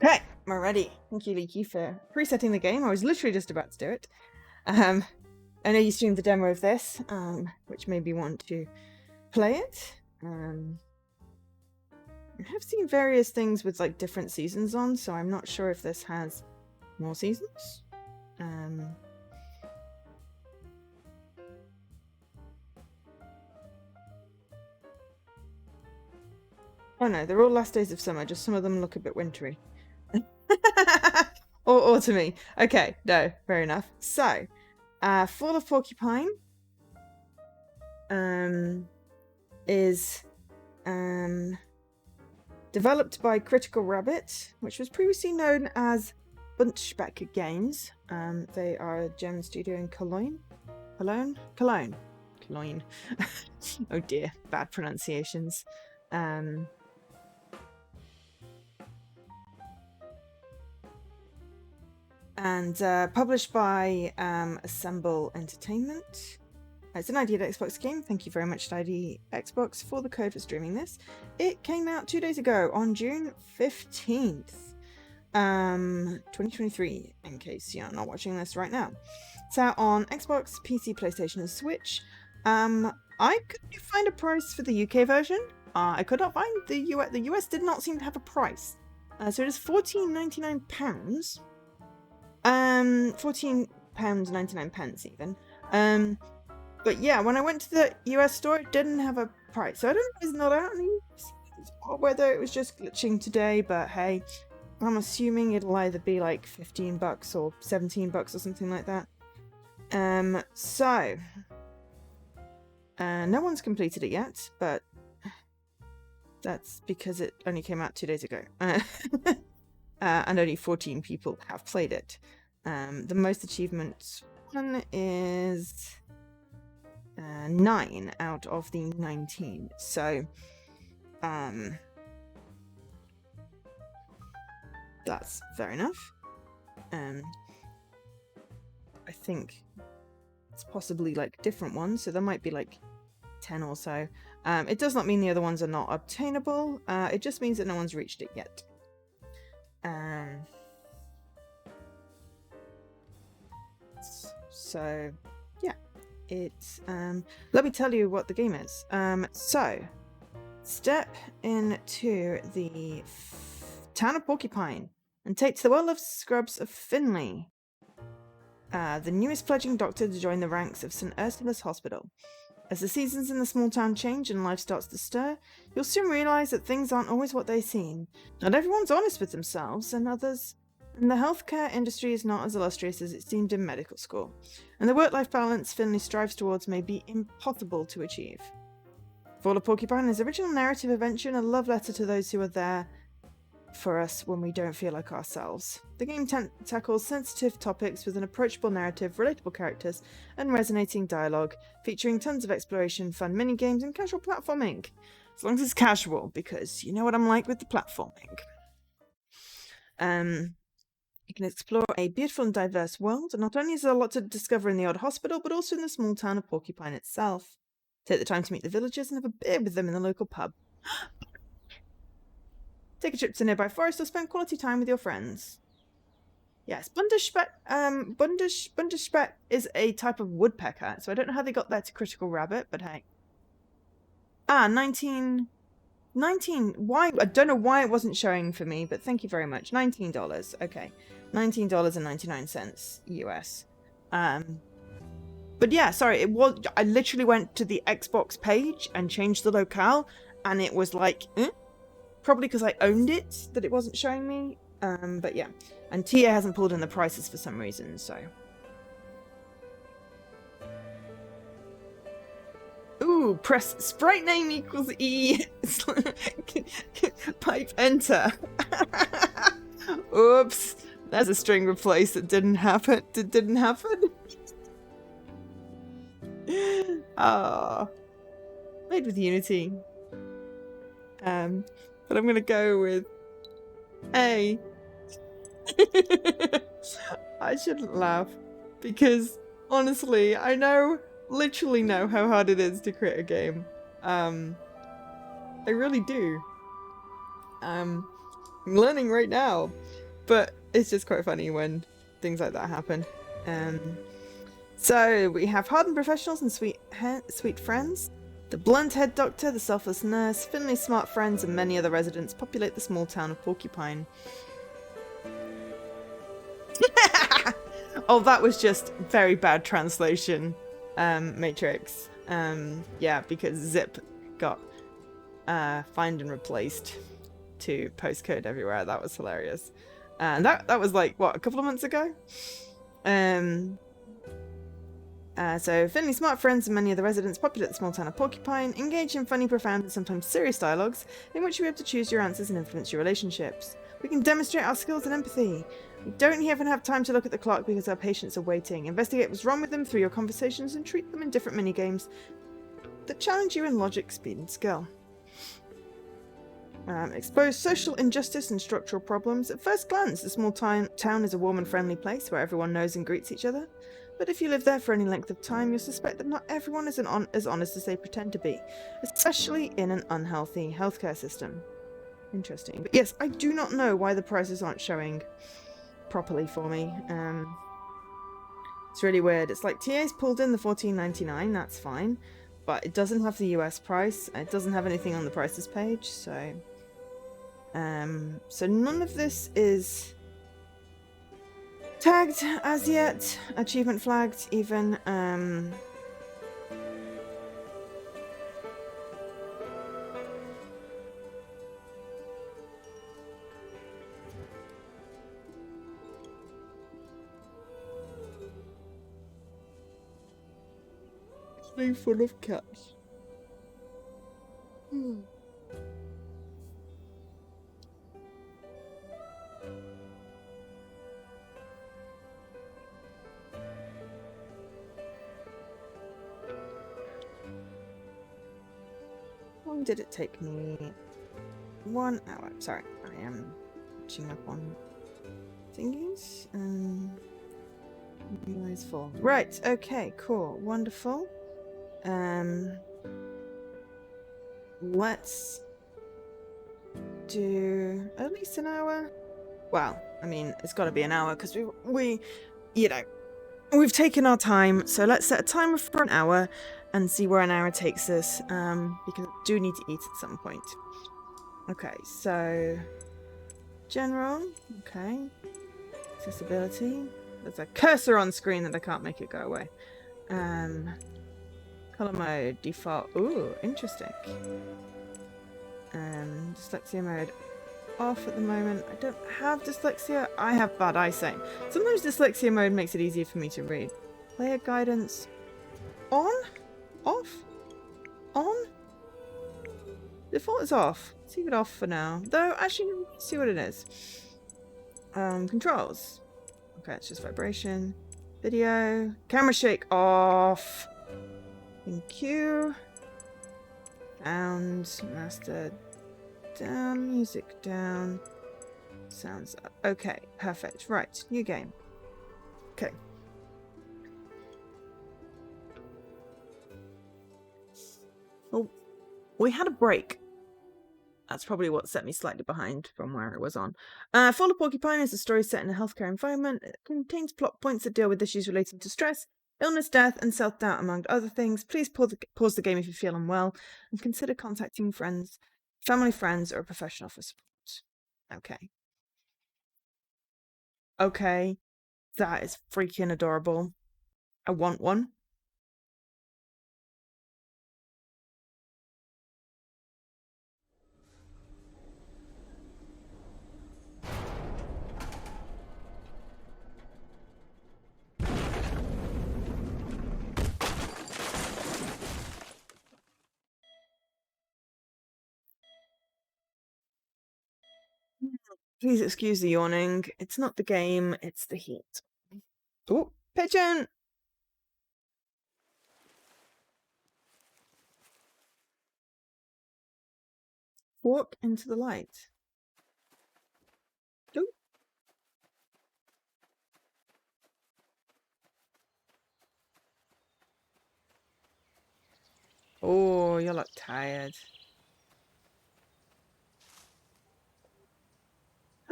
Okay, we're ready. Thank you, Leaky, for presetting the game. I was literally just about to do it. I know you streamed the demo of this, which made me want to play it. I have seen various things with like different seasons on, so I'm not sure if this has more seasons. Oh no, they're all last days of summer, just some of them look a bit wintry. Or autumny. Okay, no, fair enough. So, Fall of Porcupine is developed by Critical Rabbit, which was previously known as Bunchback Games. They are a German studio in Cologne. Cologne. Oh dear, bad pronunciations. And published by Assemble Entertainment. It's an ID Xbox game. Thank you very much to ID Xbox for the code for streaming this. It came out 2 days ago on June 15th, 2023, in case you're not watching this right now. It's out on Xbox, PC, PlayStation, and Switch. I couldn't find a price for the UK version. I could not find the US. The US did not seem to have a price. So it is £14.99. £14.99 even. But yeah, when I went to the US store, it didn't have a price. So I don't know if it's not out or whether it was just glitching today, but hey, I'm assuming it'll either be like $15 or $17 or something like that. So no one's completed it yet, but that's because it only came out 2 days ago. And only 14 people have played it. The most achievements one is 9 out of the 19. So, that's fair enough. I think it's possibly like different ones, so there might be like 10 or so. It does not mean the other ones are not obtainable. It just means that no one's reached it yet. So yeah, it's let me tell you what the game is. So step into the town of Porcupine and take to the well-loved scrubs of Finley, the newest pledging doctor to join the ranks of St. Ursula's Hospital. As the seasons in the small town change and life starts to stir, you'll soon realise that things aren't always what they seem. Not everyone's honest with themselves, and the healthcare industry is not as illustrious as it seemed in medical school, and the work-life balance Finley strives towards may be impossible to achieve. Fall of Porcupine is original narrative adventure and a love letter to those who are there for us when we don't feel like ourselves. The game tackles sensitive topics with an approachable narrative, relatable characters, and resonating dialogue, featuring tons of exploration, fun mini-games, and casual platforming. As long as it's casual, because you know what I'm like with the platforming. You can explore a beautiful and diverse world, and not only is there a lot to discover in the odd hospital, but also in the small town of Porcupine itself. Take the time to meet the villagers and have a beer with them in the local pub. Take a trip to the nearby forest or spend quality time with your friends. Yes, Bundespeck is a type of woodpecker, so I don't know how they got that to Critical Rabbit, but hey. 19. Why? I don't know why it wasn't showing for me, but thank you very much. $19. Okay. $19.99 US. But yeah, sorry, I literally went to the Xbox page and changed the locale, and it was like, probably because I owned it that it wasn't showing me. But yeah, and Tia hasn't pulled in the prices for some reason, so. Ooh, press sprite name equals E. Pipe enter. Oops, there's a string replace that didn't happen. It didn't happen. Ah, made with Unity. But I'm gonna go with A. I shouldn't laugh because honestly, I literally know how hard it is to create a game. I really do. I'm learning right now. But it's just quite funny when things like that happen. So we have hardened professionals and sweet friends. The blunt head doctor, the selfless nurse, Finley's smart friends, and many other residents populate the small town of Porcupine. Oh, that was just very bad translation, Matrix. Yeah, because Zip got find and replaced to postcode everywhere. That was hilarious. And that was like, what, a couple of months ago? So Finley's smart friends and many of the residents populate the small town of Porcupine, engage in funny, profound, and sometimes serious dialogues in which you'll be able to choose your answers and influence your relationships. We can demonstrate our skills and empathy. We don't even have time to look at the clock because our patients are waiting. Investigate what's wrong with them through your conversations and treat them in different minigames that challenge you in logic, speed, and skill. Expose social injustice and structural problems. At first glance, the small town is a warm and friendly place where everyone knows and greets each other. But if you live there for any length of time, you'll suspect that not everyone is as honest as they pretend to be, especially in an unhealthy healthcare system. Interesting. But yes, I do not know why the prices aren't showing properly for me. It's really weird. It's like TA's pulled in the $14.99, that's fine, but it doesn't have the US price. It doesn't have anything on the prices page, so none of this is tagged as yet, achievement flagged even. It's being full of cats. How long did it take me? 1 hour. Sorry, I am catching up on thingies. Eyes full. Right. Okay. Cool. Wonderful. Let's do at least an hour. Well, I mean, it's got to be an hour because we, you know, we've taken our time. So let's set a timer for an hour and see where an hour takes us. Because I do need to eat at some point. Okay. So general. Okay. Accessibility. There's a cursor on screen that I can't make it go away. Color mode, default. Ooh, interesting. Dyslexia mode off at the moment. I don't have dyslexia. I have bad eyesight. Sometimes dyslexia mode makes it easier for me to read. Player guidance on? Off? On? Default is off. Let's leave it off for now. Though, actually, let's see what it is. Controls. Okay, it's just vibration. Video. Camera shake off. Thank you. Sound. Master down. Music down. Sounds up. Okay, perfect. Right, new game. Okay. Well, we had a break. That's probably what set me slightly behind from where it was on. Fall of Porcupine is a story set in a healthcare environment. It contains plot points that deal with issues relating to stress, illness, death, and self-doubt, among other things. Please pause the game if you feel unwell, and consider contacting friends, family, friends, or a professional for support. Okay. Okay. That is freaking adorable. I want one. Please excuse the yawning. It's not the game, it's the heat. Oh, pigeon! Walk into the light. Ooh. Oh, you look tired.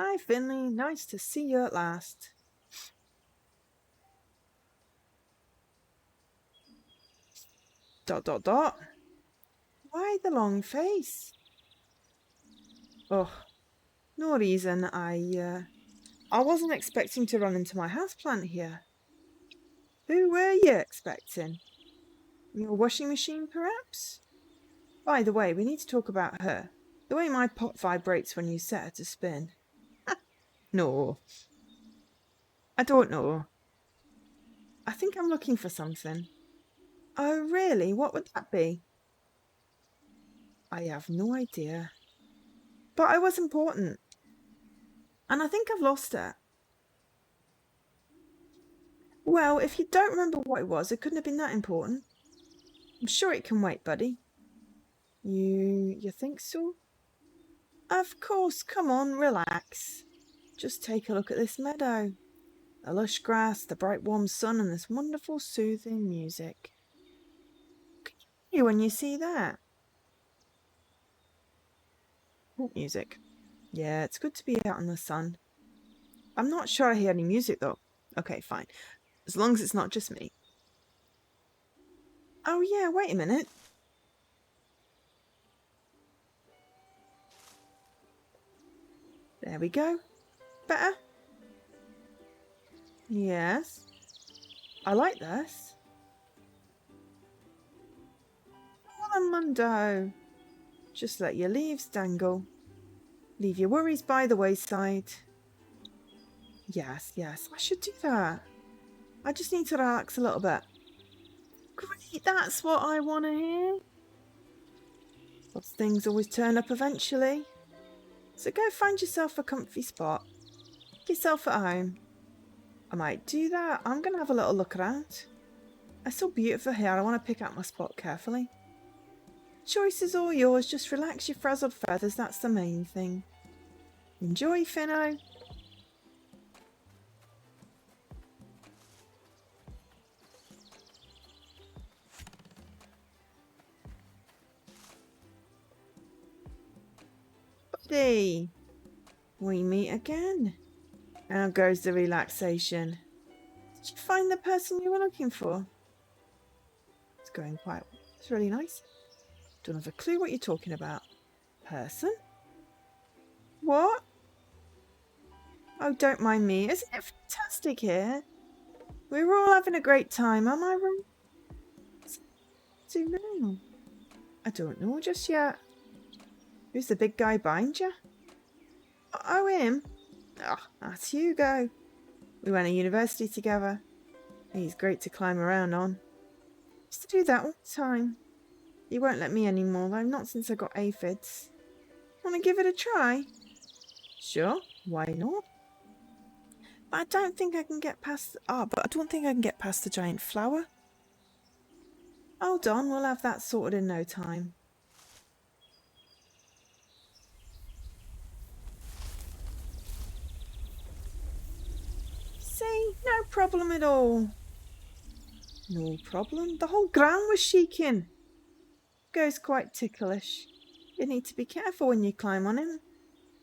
Hi, Finley. Nice to see you at last. Dot, dot, dot. Why the long face? Oh, no reason. I wasn't expecting to run into my houseplant here. Who were you expecting? Your washing machine, perhaps? By the way, we need to talk about her. The way my pot vibrates when you set her to spin. No. I don't know. I think I'm looking for something. Oh, really? What would that be? I have no idea. But I was important. And I think I've lost it. Well, if you don't remember what it was, it couldn't have been that important. I'm sure it can wait, buddy. You think so? Of course, come on, relax. Just take a look at this meadow. The lush grass, the bright warm sun, and this wonderful soothing music. Can you hear when you see that? What music? Yeah, it's good to be out in the sun. I'm not sure I hear any music though. Okay, fine. As long as it's not just me. Oh yeah, wait a minute. There we go. Better? Yes. I like this. Hola, Mundo. Just let your leaves dangle. Leave your worries by the wayside. Yes, I should do that. I just need to relax a little bit. Great, that's what I want to hear. Those things always turn up eventually. So go find yourself a comfy spot. Get yourself at home. I might do that. I'm going to have a little look around. It's so beautiful here. I want to pick out my spot carefully. Choice is all yours. Just relax your frazzled feathers. That's the main thing. Enjoy, Finno. Buddy, we meet again. How goes the relaxation? Did you find the person you were looking for? It's going quite well. It's really nice. Don't have a clue what you're talking about. Person? What? Oh, don't mind me. Isn't it fantastic here? We're all having a great time, am I wrong? Do now? I don't know just yet. Who's the big guy behind you? Oh, him? Oh, that's Hugo. We went to university together. He's great to climb around on. Used to do that all the time. He won't let me anymore, though, not since I got aphids. Want to give it a try? Sure, why not? But I don't think I can get past... but I don't think I can get past the giant flower. Hold on, we'll have that sorted in no time. See, no problem at all. No problem. The whole ground was shaking. Goes quite ticklish. You need to be careful when you climb on him.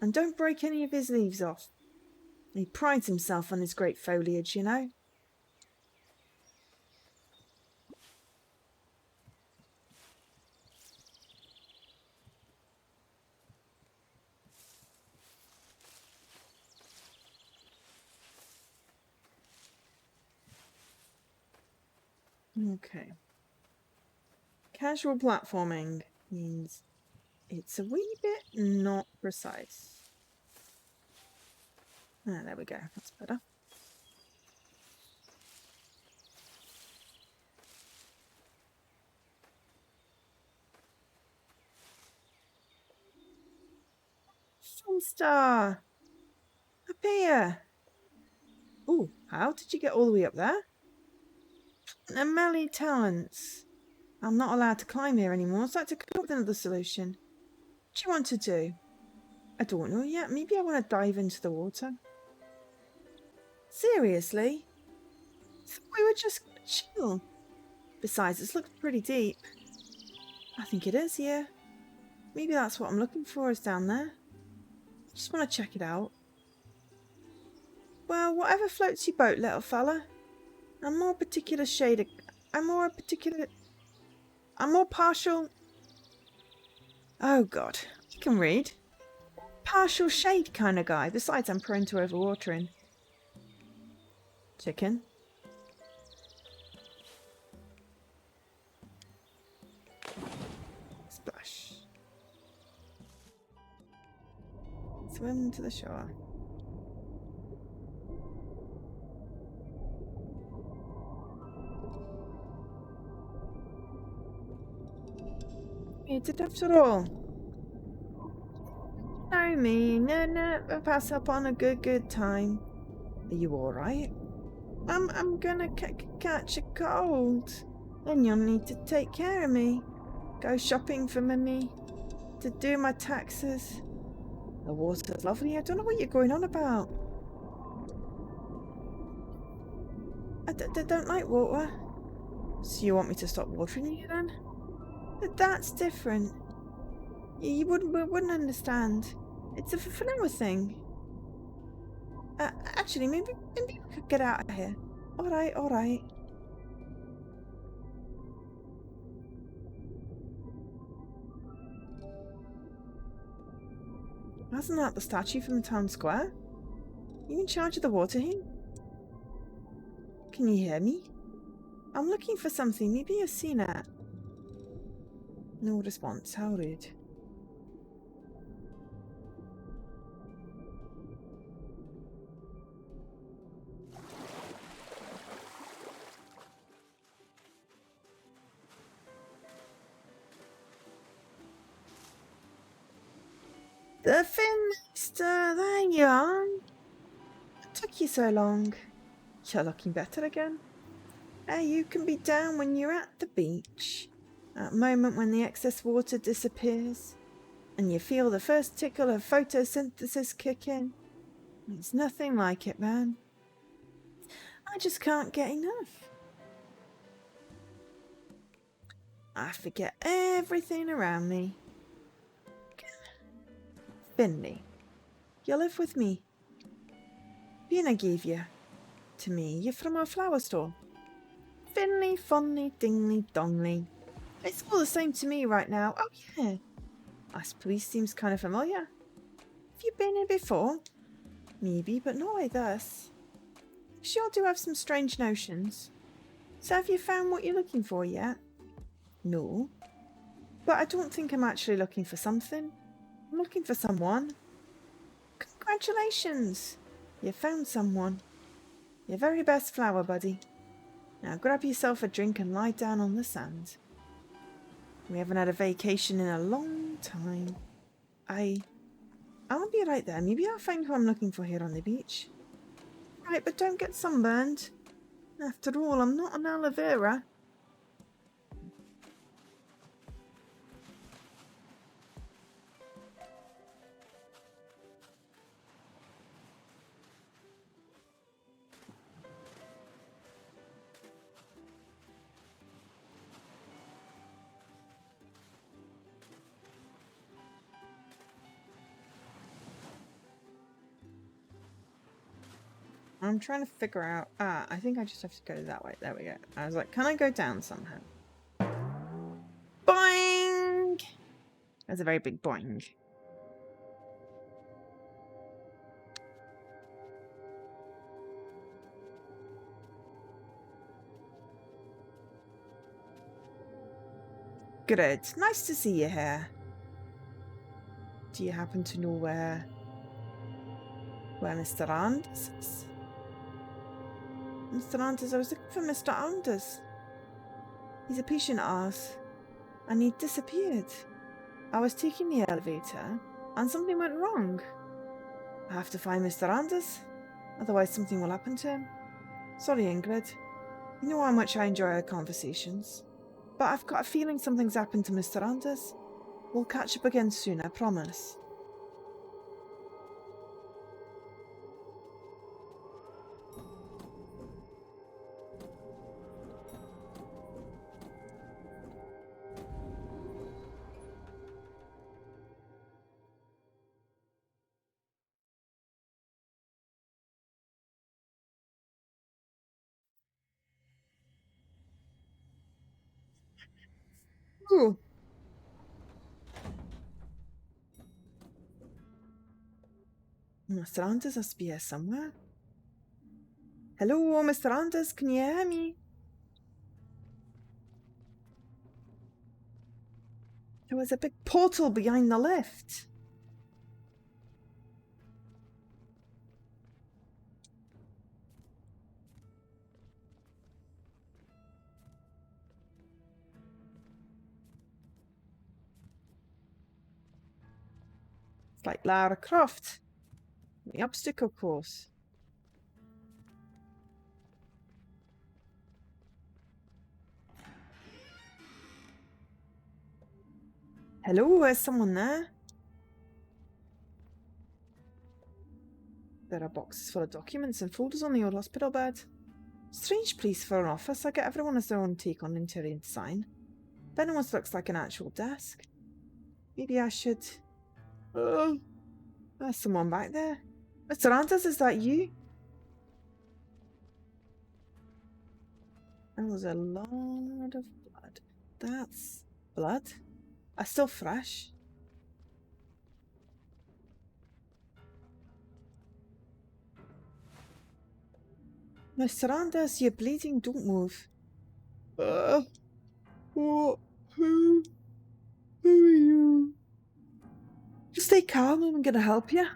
And don't break any of his leaves off. He prides himself on his great foliage, you know. Okay. Casual platforming means it's a wee bit not precise. Ah, there we go. That's better. Star, up here. Ooh, how did you get all the way up there? Melly talents. I'm not allowed to climb here anymore, so I had to come up with another solution. What do you want to do? I don't know yet. Maybe I want to dive into the water. Seriously? We were just gonna chill. Besides, this looks pretty deep. I think it is, yeah. Maybe that's what I'm looking for is down there. I just want to check it out. Well, whatever floats your boat, little fella. I'm more partial. Oh God, I can read. Partial shade kind of guy. Besides, I'm prone to overwatering. Chicken. Splash. Swim to the shore. It's it after all. No, me. No. I'll pass up on a good time. Are you alright? I'm gonna catch a cold. Then you'll need to take care of me. Go shopping for money. To do my taxes. The water's lovely. I don't know what you're going on about. I don't like water. So you want me to stop watering you then? But that's different. You wouldn't understand. It's a flower thing. Actually, maybe we could get out of here. All right. Wasn't that the statue from the town square? You in charge of the water here? Can you hear me? I'm looking for something. Maybe you've seen it. No response. How rude. The Finster, there you are. What took you so long? You're looking better again. You can be down when you're at the beach. That moment when the excess water disappears and you feel the first tickle of photosynthesis kick in. It's nothing like it, man. I just can't get enough. I forget everything around me. Finley, you live with me. Bina gave you to me. You're from our flower store. Finley, Fonley, Dingley, Dongley. It's all the same to me right now. Oh yeah. This place seems kind of familiar. Have you been here before? Maybe, but not like this. Sure do have some strange notions. So have you found what you're looking for yet? No. But I don't think I'm actually looking for something. I'm looking for someone. Congratulations! You found someone. Your very best flower buddy. Now grab yourself a drink and lie down on the sand. We haven't had a vacation in a long time. I'll be right there. Maybe I'll find who I'm looking for here on the beach. Right, but don't get sunburned. After all, I'm not an aloe vera. I'm trying to figure out... I think I just have to go that way. There we go. I was like, can I go down somehow? Boing! That's a very big boing. Good. Nice to see you here. Do you happen to know where Mr. Anders is? Mr. Anders, I was looking for Mr. Anders. He's a patient of ours, and he disappeared. I was taking the elevator, and something went wrong. I have to find Mr. Anders, otherwise something will happen to him. Sorry, Ingrid. You know how much I enjoy our conversations. But I've got a feeling something's happened to Mr. Anders. We'll catch up again soon, I promise. Ooh. Mr. Anders must be here somewhere. Hello, Mr. Anders, can you hear me? There was a big portal behind the lift. It's like Lara Croft. The obstacle course. Hello, is someone there? There are boxes full of documents and folders on the old hospital bed. Strange place for an office. I get everyone has their own take on interior design. Then almost looks like an actual desk. Maybe I should... Oh, there's someone back there. Mr. Anders, is that you? That was a lot of blood. That's blood? Still fresh. Mr. Anders, you're bleeding. Don't move. What? Who are you? Just stay calm. I'm gonna help you.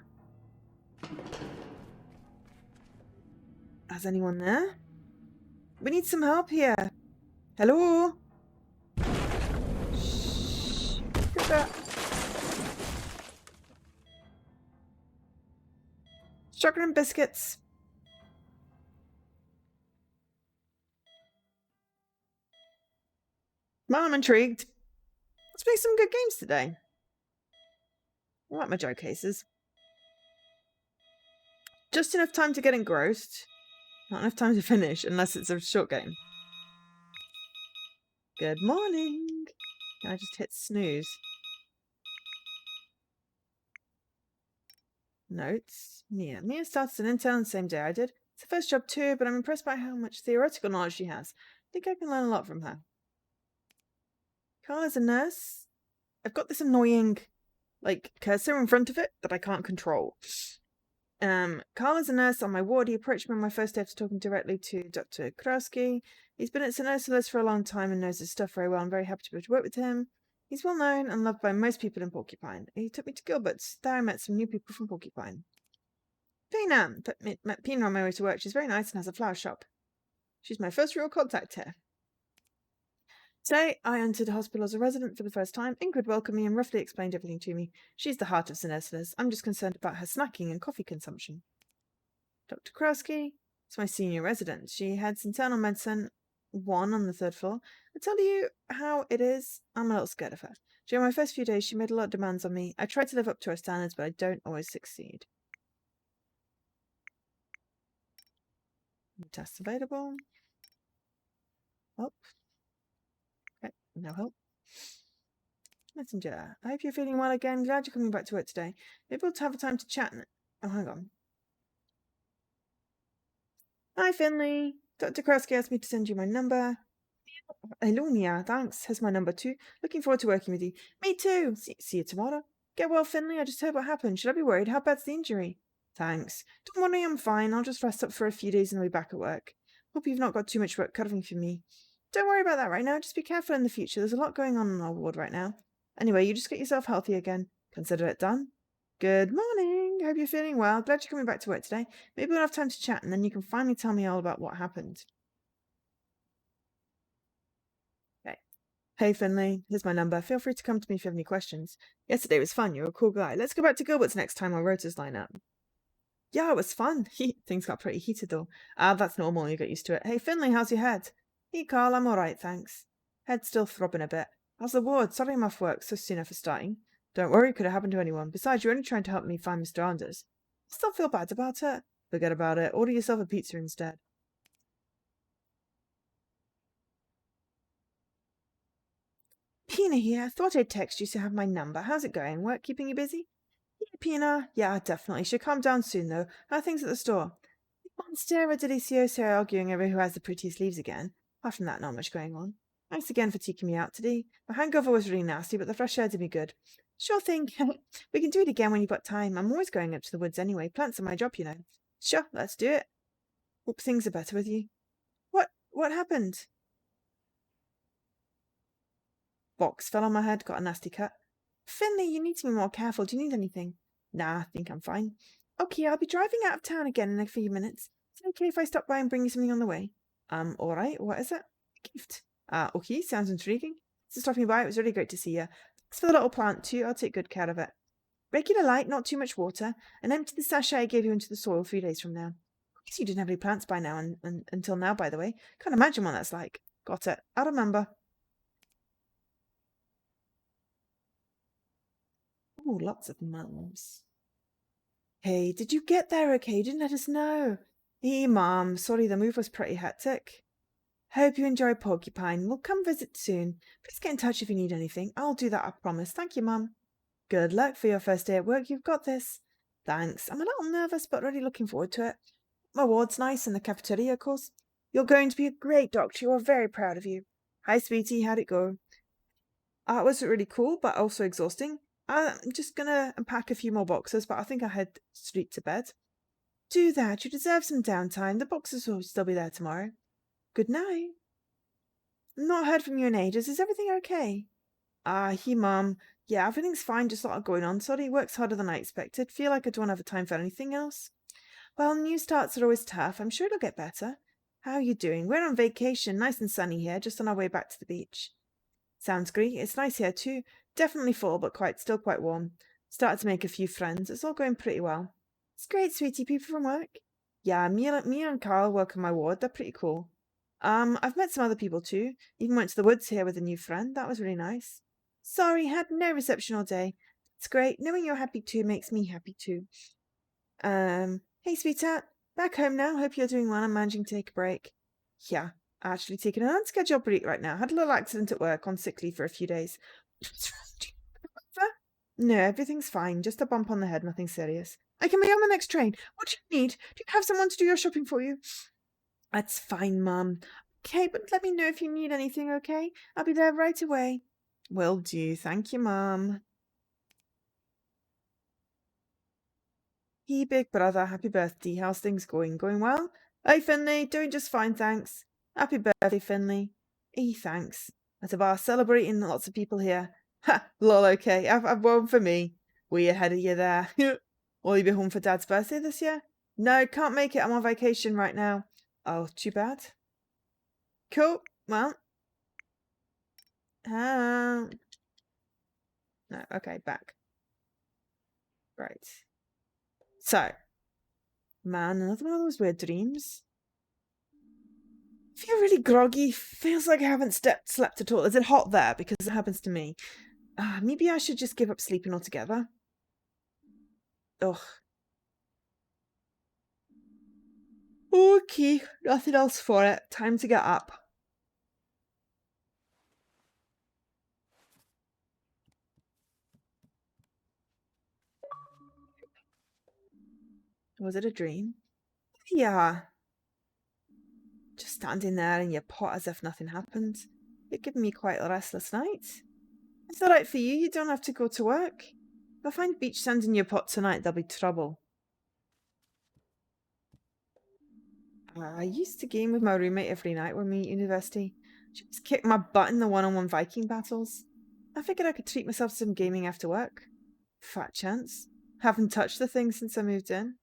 Is anyone there? We need some help here. Hello? Shh. Look at that. Sugar and biscuits. Well, I'm intrigued. Let's play some good games today. I like my joke cases. Just enough time to get engrossed. Not enough time to finish, unless it's a short game. Good morning. I just hit snooze. Notes. Mia. Mia started as an intern on the same day I did. It's her first job too, but I'm impressed by how much theoretical knowledge she has. I think I can learn a lot from her. Carla's a nurse. I've got this annoying, cursor in front of it that I can't control. Carla's a nurse on my ward. He approached me on my first day after talking directly to Dr. Krowski. He's been at St. Ursula's for a long time and knows his stuff very well. I'm very happy to be able to work with him. He's well known and loved by most people in Porcupine. He took me to Gilbert's. There I met some new people from Porcupine. Pina met Pina on my way to work. She's very nice and has a flower shop. She's my first real contact here. Today, I entered the hospital as a resident for the first time. Ingrid welcomed me and roughly explained everything to me. She's the heart of St. Ursula's. I'm just concerned about her snacking and coffee consumption. Dr. Krowski is my senior resident. She heads internal medicine 1 on the 3rd floor. I tell you how it is, I'm a little scared of her. During my first few days, she made a lot of demands on me. I try to live up to her standards, but I don't always succeed. Tests available. Help. Okay, no help. Messenger. I hope you're feeling well again. Glad you're coming back to work today. Maybe we'll have a time to chat. Oh, hang on. Hi, Finley. Dr. Krowski asked me to send you my number. Hello, Mia. Thanks. Here's my number too. Looking forward to working with you. Me too. See you tomorrow. Get well, Finley. I just heard what happened. Should I be worried? How bad's the injury? Thanks. Don't worry, I'm fine. I'll just rest up for a few days and I'll be back at work. Hope you've not got too much work covering for me. Don't worry about that right now. Just be careful in the future. There's a lot going on in our ward right now. Anyway, you just get yourself healthy again. Consider it done. Good morning. Hope you're feeling well. Glad you're coming back to work today. Maybe we'll have time to chat and then you can finally tell me all about what happened. Okay. Hey, Finley. Here's my number. Feel free to come to me if you have any questions. Yesterday was fun. You're a cool guy. Let's go back to Gilbert's next time our rotas line up. Yeah, it was fun. Things got pretty heated though. That's normal. You get used to it. Hey, Finley, how's your head? Hey, Carl, I'm alright, thanks. Head's still throbbing a bit. How's the ward? Sorry I'm off work so soon after starting. Don't worry, could have happened to anyone. Besides, you're only trying to help me find Mr. Anders. I still feel bad about it. Forget about it. Order yourself a pizza instead. Pina here. Thought I'd text you to have my number. How's it going? Work keeping you busy? Yeah, Pina. Yeah, definitely. Should calm down soon, though. How are things at the store? Monster or Delicioso arguing over who has the prettiest leaves again. Apart from that, not much going on. Thanks again for taking me out today. My hangover was really nasty, but the fresh air did me good. Sure thing. We can do it again when you've got time. I'm always going up to the woods anyway. Plants are my job, you know. Sure, let's do it. Hope things are better with you. What happened? Box fell on my head, got a nasty cut. Finley, you need to be more careful. Do you need anything? Nah, I think I'm fine. Okay, I'll be driving out of town again in a few minutes. Is it okay if I stop by and bring you something on the way? Alright. What is it? A gift. Okay, sounds intriguing. Thanks for stopping by. It was really great to see you. Thanks for the little plant too. I'll take good care of it. Regular light, not too much water, and empty the sachet I gave you into the soil 3 days from now. I guess you didn't have any plants by now, and until now, by the way. Can't imagine what that's like. Got it. I'll remember. Oh, lots of mums. Hey, did you get there okay? You didn't let us know. Hey, Mom. Sorry, the move was pretty hectic. Hope you enjoy Porcupine. We'll come visit soon. Please get in touch if you need anything. I'll do that, I promise. Thank you, Mum. Good luck for your first day at work. You've got this. Thanks. I'm a little nervous, but really looking forward to it. My ward's nice and the cafeteria, of course. You're going to be a great doctor. We're very proud of you. Hi, sweetie. How'd it go? It was really cool, but also exhausting. I'm just gonna unpack a few more boxes, but I think I'll head straight to bed. Do that. You deserve some downtime. The boxes will still be there tomorrow. Good night. Not heard from you in ages. Is everything okay? Hey, Mum. Yeah, everything's fine. Just a lot going on. Sorry, work's harder than I expected. Feel like I don't have time for anything else. Well, new starts are always tough. I'm sure it'll get better. How are you doing? We're on vacation. Nice and sunny here, just on our way back to the beach. Sounds great. It's nice here too. Definitely full, but still quite warm. Started to make a few friends. It's all going pretty well. It's great, sweetie. People from work? Yeah, me and Carl work in my ward. They're pretty cool. I've met some other people too. Even went to the woods here with a new friend. That was really nice. Sorry, had no reception all day. It's great. Knowing you're happy too makes me happy too. Hey, sweetheart. Back home now. Hope you're doing well and managing to take a break. Yeah, actually taking an unscheduled break right now. Had a little accident at work on sick leave for a few days. No, everything's fine. Just a bump on the head, nothing serious. I can be on the next train. What do you need? Do you have someone to do your shopping for you? That's fine, Mum. Okay, but let me know if you need anything, okay? I'll be there right away. Will do. Thank you, Mum. Hey, big brother. Happy birthday. How's things going? Going well? Hey, Finley. Doing just fine, thanks. Happy birthday, Finley. Hey, thanks. At a bar celebrating, lots of people here. Ha! Lol, okay. I've won for me. Way ahead of you there. Will you be home for Dad's birthday this year? No, can't make it. I'm on vacation right now. Oh, too bad. Cool. Well. No, okay, back. Right. So, man, another one of those weird dreams. Feel really groggy. Feels like I haven't slept at all. Is it hot there? Because it happens to me. Maybe I should just give up sleeping altogether. Ugh. Okay, nothing else for it. Time to get up. Was it a dream? Yeah. Just standing there in your pot as if nothing happened. You're giving me quite a restless night. It's alright for you. You don't have to go to work. If I find beach sand in your pot tonight, there'll be trouble. I used to game with my roommate every night when we were at university. She just kicked my butt in the one-on-one Viking battles. I figured I could treat myself to some gaming after work. Fat chance. Haven't touched the thing since I moved in.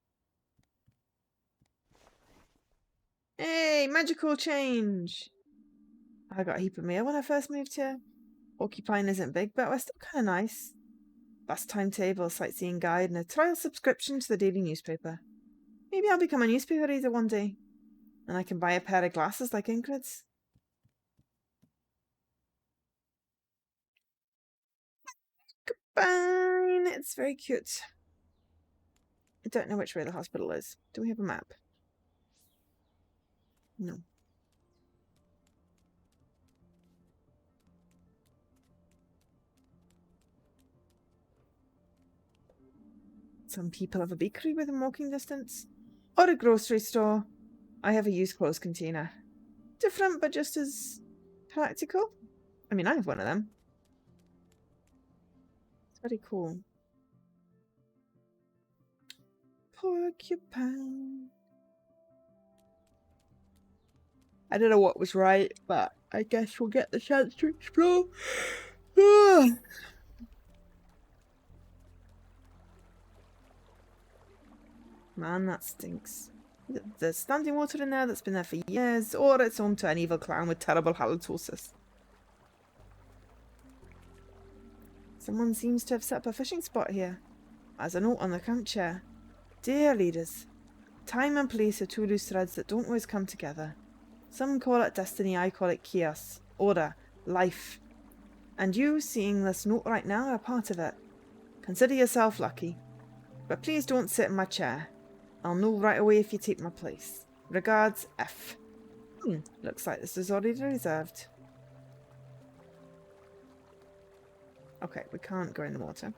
Hey, magical change! I got a heap of mail when I first moved here. Porcupine isn't big, but we're still kind of nice. Bus timetable, sightseeing guide, and a trial subscription to the daily newspaper. Maybe I'll become a newspaper reader one day. And I can buy a pair of glasses like Ingrid's. Fine, it's very cute. I don't know which way the hospital is. Do we have a map? No. Some people have a bakery within walking distance. Or a grocery store. I have a used clothes container. Different, but just as practical. I mean, I have one of them. It's very cool. Porcupine. I don't know what was right, but I guess we'll get the chance to explore. Man, that stinks. There's standing water in there that's been there for years, or it's home to an evil clown with terrible halitosis. Someone seems to have set up a fishing spot here. There's a note on the camp chair. Dear leaders, time and place are two loose threads that don't always come together. Some call it destiny, I call it chaos, order, life. And you, seeing this note right now, are part of it. Consider yourself lucky. But please don't sit in my chair. I'll know right away if you take my place. Regards, F. Looks like this is already reserved. Okay, we can't go in the water.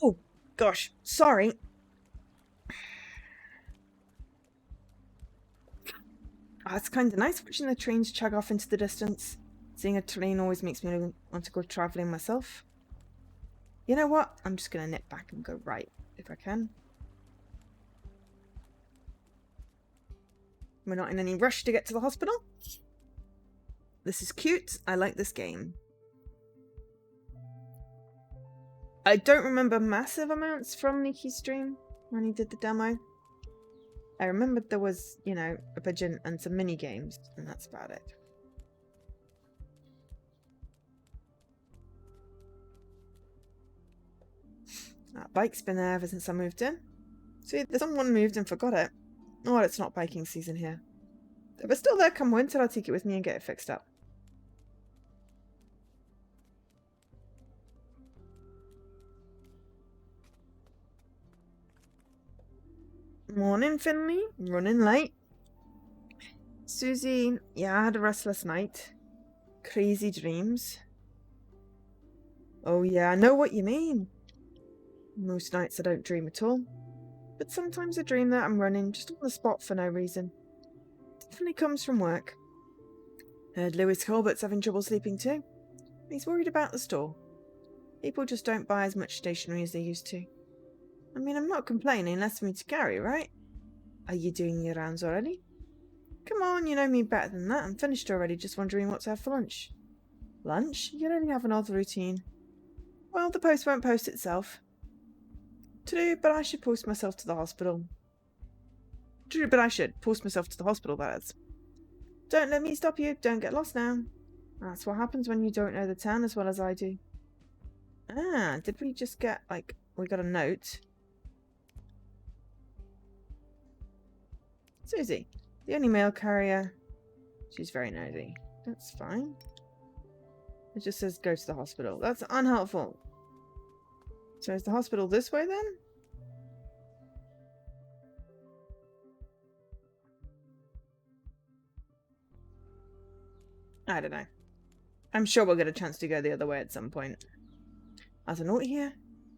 Oh, gosh, sorry. Oh, it's kind of nice watching the trains chug off into the distance. Seeing a train always makes me want to go travelling myself. You know what? I'm just going to nip back and go right, if I can. We're not in any rush to get to the hospital. This is cute. I like this game. I don't remember massive amounts from Niki's stream when he did the demo. I remembered there was, you know, a pigeon and some mini games, and that's about it. That bike's been there ever since I moved in. See, someone moved and forgot it. Oh, it's not biking season here. If it's still there come winter, I'll take it with me and get it fixed up. Morning, Finley. Running late. Susie, yeah, I had a restless night. Crazy dreams. Oh yeah, I know what you mean. Most nights I don't dream at all. But sometimes I dream that I'm running just on the spot for no reason. Definitely comes from work. Heard Lewis Colbert's having trouble sleeping too. He's worried about the store. People just don't buy as much stationery as they used to. I mean, I'm not complaining, less for me to carry, right? Are you doing your rounds already? Come on, you know me better than that. I'm finished already, just wondering what to have for lunch. Lunch? You only have an odd routine. Well, the post won't post itself. True, but I should post myself to the hospital. True, but I should post myself to the hospital, that is. Don't let me stop you. Don't get lost now. That's what happens when you don't know the town as well as I do. Ah, did we just get, like, we got a note? Susie, the only mail carrier. She's very nosy. That's fine. It just says go to the hospital. That's unhelpful. So is the hospital this way then? I don't know. I'm sure we'll get a chance to go the other way at some point. As a note here,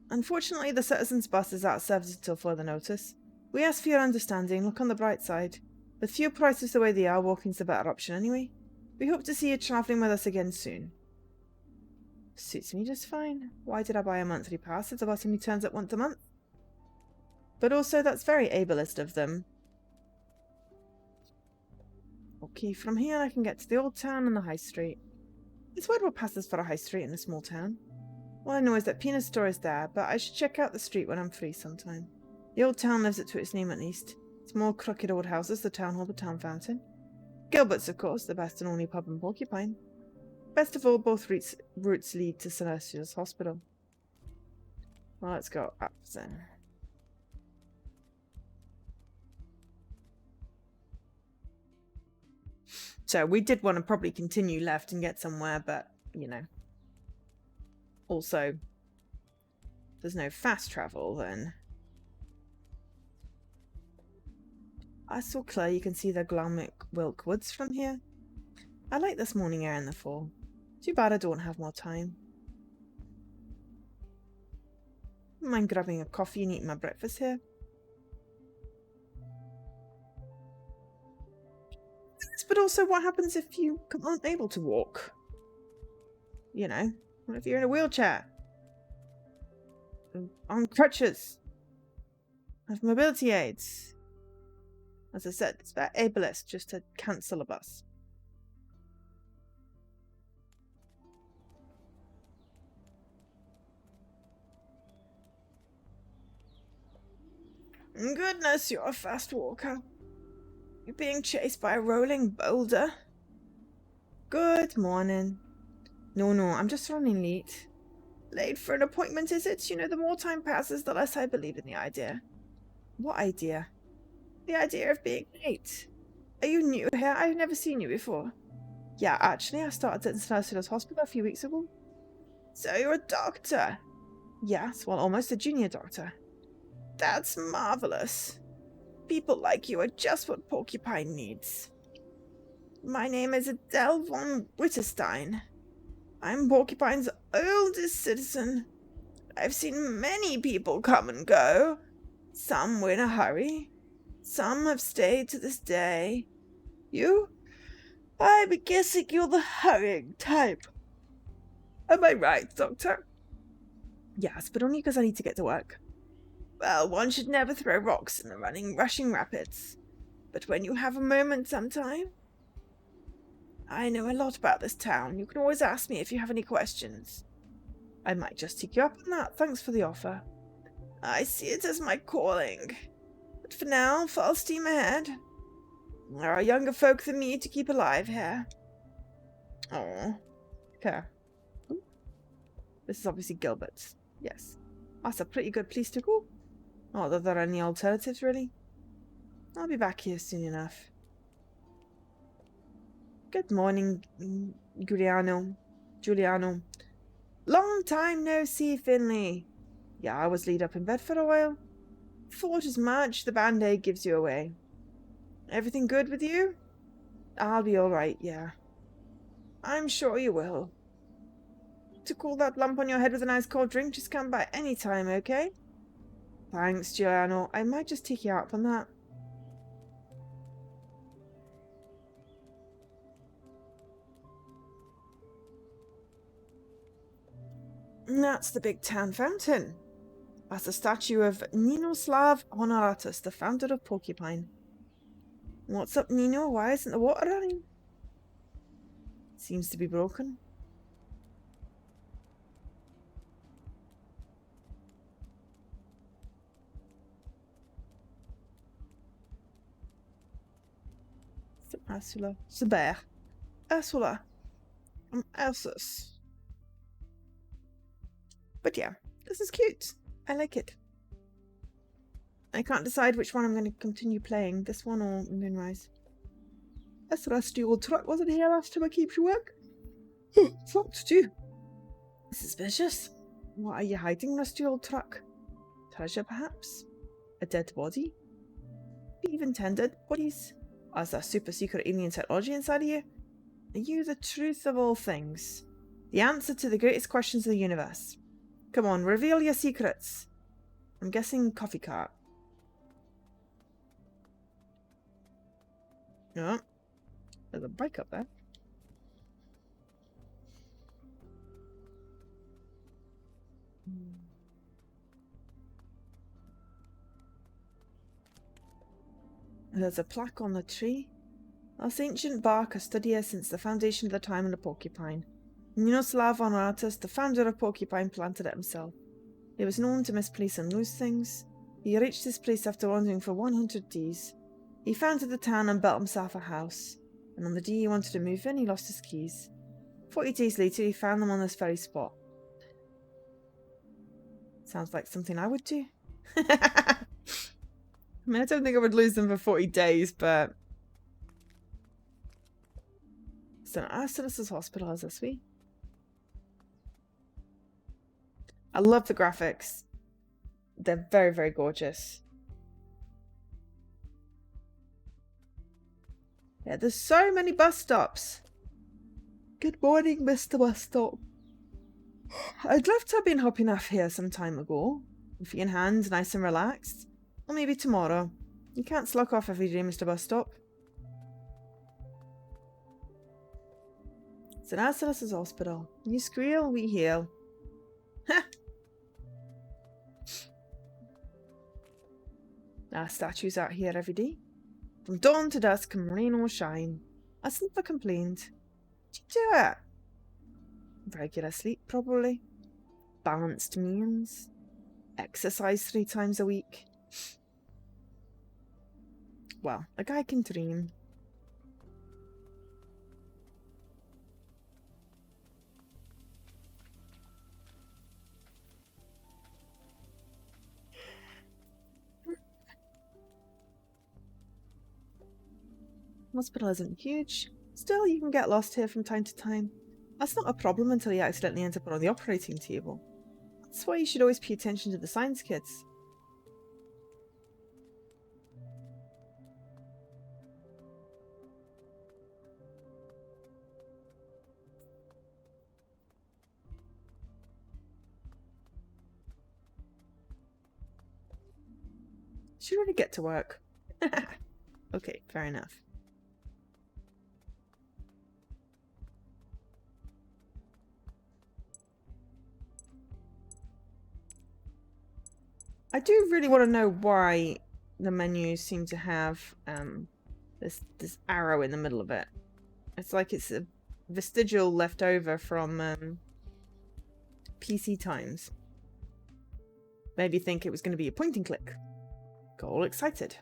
unfortunately the citizens' bus is out of service until further notice. We ask for your understanding. Look on the bright side. With fuel prices the way they are, walking's the better option anyway. We hope to see you travelling with us again soon. Suits me just fine. Why did I buy a monthly pass if the bus only turns up once a month? But also, that's very ableist of them. Okay, from here I can get to the old town and the high street. It's weird what passes for a high street in a small town. All I know is that Peanut's store is there, but I should check out the street when I'm free sometime. The old town lives up to its name at least. It's more crooked old houses, the town hall, the town fountain. Gilbert's, of course, the best and only pub in Porcupine. Best of all, both routes lead to Celestia's hospital. Well, let's go up then. So we did want to probably continue left and get somewhere, but, you know. Also, there's no fast travel then. I saw clear you can see the Wilk Woods from here. I like this morning air in the fall. Too bad I don't have more time. Mind grabbing a coffee and eating my breakfast here? But also, what happens if you aren't able to walk? You know, what if you're in a wheelchair? On crutches? Have mobility aids? As I said, it's about ableist just to cancel a bus. Goodness, you're a fast walker. You're being chased by a rolling boulder. Good morning. No, I'm just running late. Late for an appointment, is it? You know, the more time passes, the less I believe in the idea. What idea? The idea of being late. Are you new here? I've never seen you before. Yeah, actually, I started at International Hospital a few weeks ago. So you're a doctor? Yes, well, almost a junior doctor. That's marvelous. People like you are just what Porcupine needs. My name is Adele von Witterstein. I'm Porcupine's oldest citizen. I've seen many people come and go. Some were in a hurry. Some have stayed to this day. You? I'm guessing you're the hurrying type. Am I right, Doctor? Yes, but only because I need to get to work. Well, one should never throw rocks in the rushing rapids. But when you have a moment sometime... I know a lot about this town. You can always ask me if you have any questions. I might just take you up on that. Thanks for the offer. I see it as my calling. But for now, full steam ahead. There are younger folk than me to keep alive here. Oh. Okay. This is obviously Gilbert's. Yes. That's a pretty good place to go. Not that there are any alternatives, really. I'll be back here soon enough. Good morning, Giuliano. Long time no see, Finley. Yeah, I was laid up in bed for a while. Thought as much. The band-aid gives you away. Everything good with you? I'll be alright, yeah. I'm sure you will. To cool that lump on your head with a nice cold drink, just come by any time, okay? Thanks, Giuliano. I might just take you up on that. That's the big town fountain. That's a statue of Ninoslav Honoratus, the founder of Porcupine. What's up, Nino? Why isn't the water running? Seems to be broken. Ursula. Seber. Ursula. I'm Ursus. But yeah, this is cute. I like it. I can't decide which one I'm going to continue playing, this one or Moonrise. This rusty old truck wasn't here last time I keep you work. It's locked too. Suspicious. What are you hiding, rusty old truck? Treasure, perhaps? A dead body? Even tended bodies? Oh, is that super secret alien technology inside of you? Are you the truth of all things? The answer to the greatest questions of the universe. Come on, reveal your secrets. I'm guessing coffee cart. No. There's a bike up there. There's a plaque on the tree. This ancient bark has stood here since the foundation of the time of the Porcupine. Ninoslav Honoratus, the founder of Porcupine, planted it himself. He was known to misplace and lose things. He reached this place after wandering for 100 days. He founded the town and built himself a house. And on the day he wanted to move in, he lost his keys. 40 days later, he found them on this very spot. Sounds like something I would do. I mean, I don't think I would lose them for 40 days, but... St. Ursulus' Hospital has this way. I love the graphics. They're very, very gorgeous. Yeah, there's so many bus stops. Good morning, Mr. Bus Stop. I'd love to have been hopping off here some time ago. Feet in hand, nice and relaxed. Or maybe tomorrow. You can't slack off every day, Mr. Bus Stop. St. Arcelus's hospital. You squeal, we heal. Ha! Our statues out here every day. From dawn to dusk, come rain or shine. I never complained. Did you do it? Regular sleep, probably. Balanced meals. Exercise 3 times a week. Well, a guy can dream. Hospital isn't huge. Still, you can get lost here from time to time. That's not a problem until you accidentally end up on the operating table. That's why you should always pay attention to the science kids. Should really get to work. Okay, fair enough. I do really want to know why the menus seem to have this arrow in the middle of it. It's like it's a vestigial left over from PC times. Made me think it was going to be a point and click. Got all excited.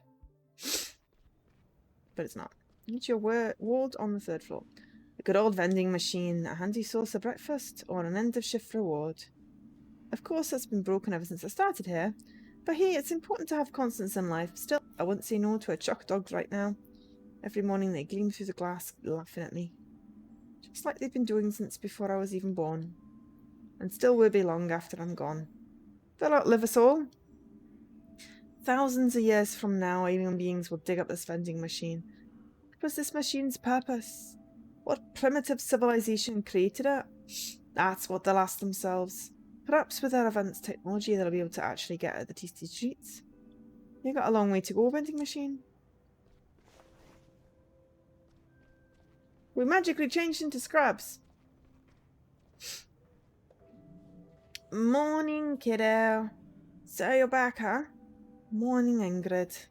But it's not. It's your ward on the 3rd floor. A good old vending machine, a handy source of breakfast, or an end of shift reward. Of course, that's been broken ever since I started here. But hey, it's important to have constants in life. Still, I wouldn't say no to a chock dogs right now. Every morning they gleam through the glass, laughing at me. Just like they've been doing since before I was even born. And still will be long after I'm gone. They'll outlive us all. Thousands of years from now, alien beings will dig up this vending machine. What was this machine's purpose? What primitive civilization created it? That's what they'll ask themselves. Perhaps with our advanced technology, they'll be able to actually get at the tasty treats. You got a long way to go, vending machine. We magically changed into scrubs. Morning, kiddo. So you're back, huh? Morning, Ingrid.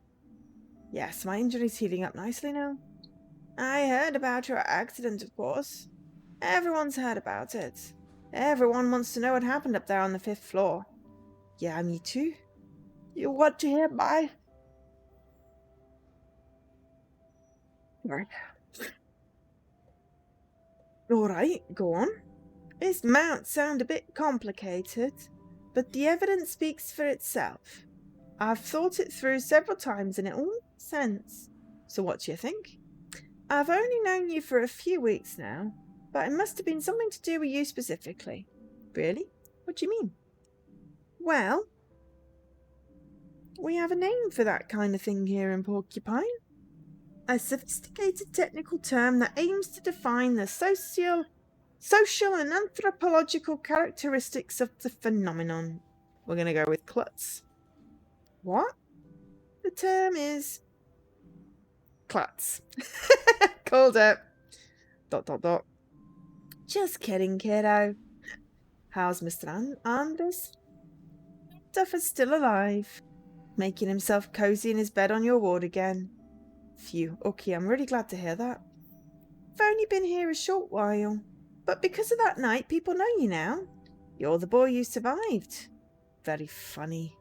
Yes, my injury's healing up nicely now. I heard about your accident, of course. Everyone's heard about it. Everyone wants to know what happened up there on the 5th floor. Yeah, me too. You want to hear my... Right. Alright, go on. This might sound a bit complicated, but the evidence speaks for itself. I've thought it through several times and it all makes sense. So what do you think? I've only known you for a few weeks now, but it must have been something to do with you specifically. Really? What do you mean? Well, we have a name for that kind of thing here in Porcupine. A sophisticated technical term that aims to define the social and anthropological characteristics of the phenomenon. We're going to go with klutz. What? The term is... klutz. Called it. ... Just kidding, kiddo. How's Mr. Anders? Duffer's still alive. Making himself cozy in his bed on your ward again. Phew, okay, I'm really glad to hear that. I've only been here a short while, but because of that night, people know you now. You're the boy who survived. Very funny.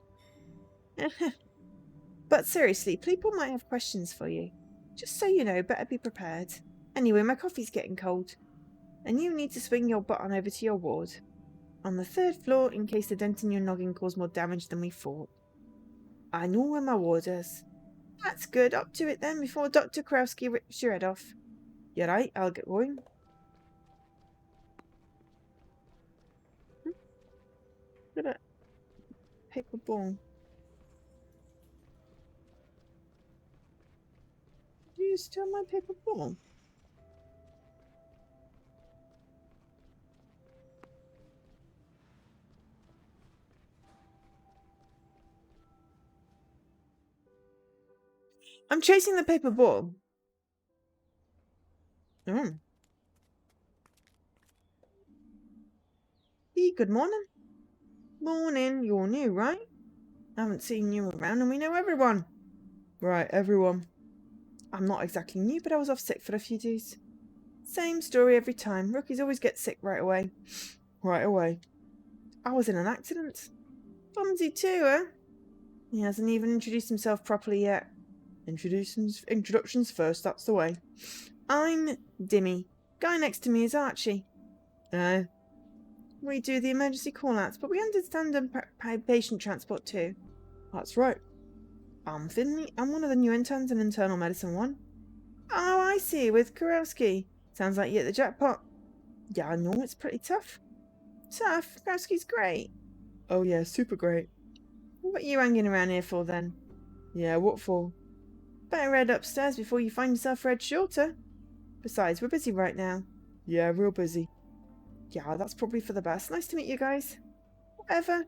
But seriously, people might have questions for you. Just so you know, better be prepared. Anyway, my coffee's getting cold, and you need to swing your butt on over to your ward. On the 3rd floor, in case the dent in your noggin caused more damage than we thought. I know where my ward is. That's good. Up to it then, before Dr. Krowski rips your head off. You're right, I'll get going. Look at that paper ball. Do you steal my paper ball? I'm chasing the paper ball. Oh. Hey, good morning. Morning. You're new, right? I haven't seen you around and we know everyone. Right, everyone. I'm not exactly new, but I was off sick for a few days. Same story every time. Rookies always get sick right away. Right away. I was in an accident. Clumsy too, eh? He hasn't even introduced himself properly yet. Introductions first, that's the way. I'm Dimmy. Guy next to me is Archie. We do the emergency call-outs, but we understand and pay patient transport too. That's right. I'm Finley. I'm one of the new interns in internal medicine 1. Oh, I see, with Kurowski. Sounds like you hit the jackpot. Yeah, I know, it's pretty tough. Tough? Kurowski's great. Oh yeah, super great. What are you hanging around here for then? Yeah, what for? Better head upstairs before you find yourself read shorter. Besides, we're busy right now. Yeah, real busy. Yeah, that's probably for the best. Nice to meet you guys. Whatever.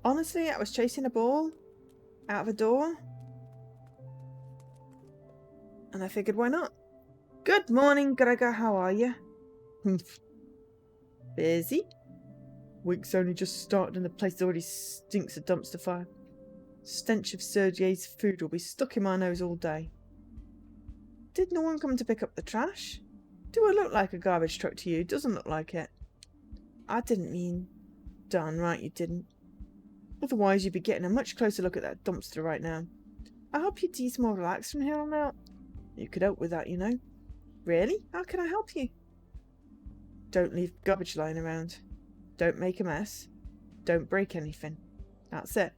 Honestly, I was chasing a ball out of a door. And I figured, why not? Good morning, Gregor. How are you? Busy? Week's only just started and the place already stinks of dumpster fire. Stench of Sergei's food will be stuck in my nose all day. Did no one come to pick up the trash? Do I look like a garbage truck to you? Doesn't look like it. I didn't mean... Darn right you didn't. Otherwise you'd be getting a much closer look at that dumpster right now. I hope your tea's more relaxed from here on out. You could help with that, you know. Really? How can I help you? Don't leave garbage lying around. Don't make a mess. Don't break anything. That's it.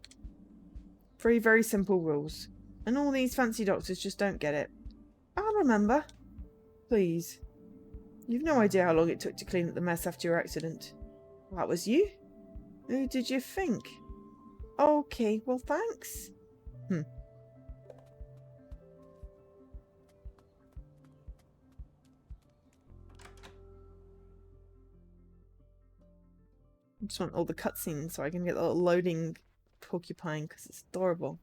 3 very simple rules. And all these fancy doctors just don't get it. I'll remember. Please. You've no idea how long it took to clean up the mess after your accident. That was you? Who did you think? Okay, well thanks. I just want all the cutscenes so I can get the little loading porcupine because it's adorable.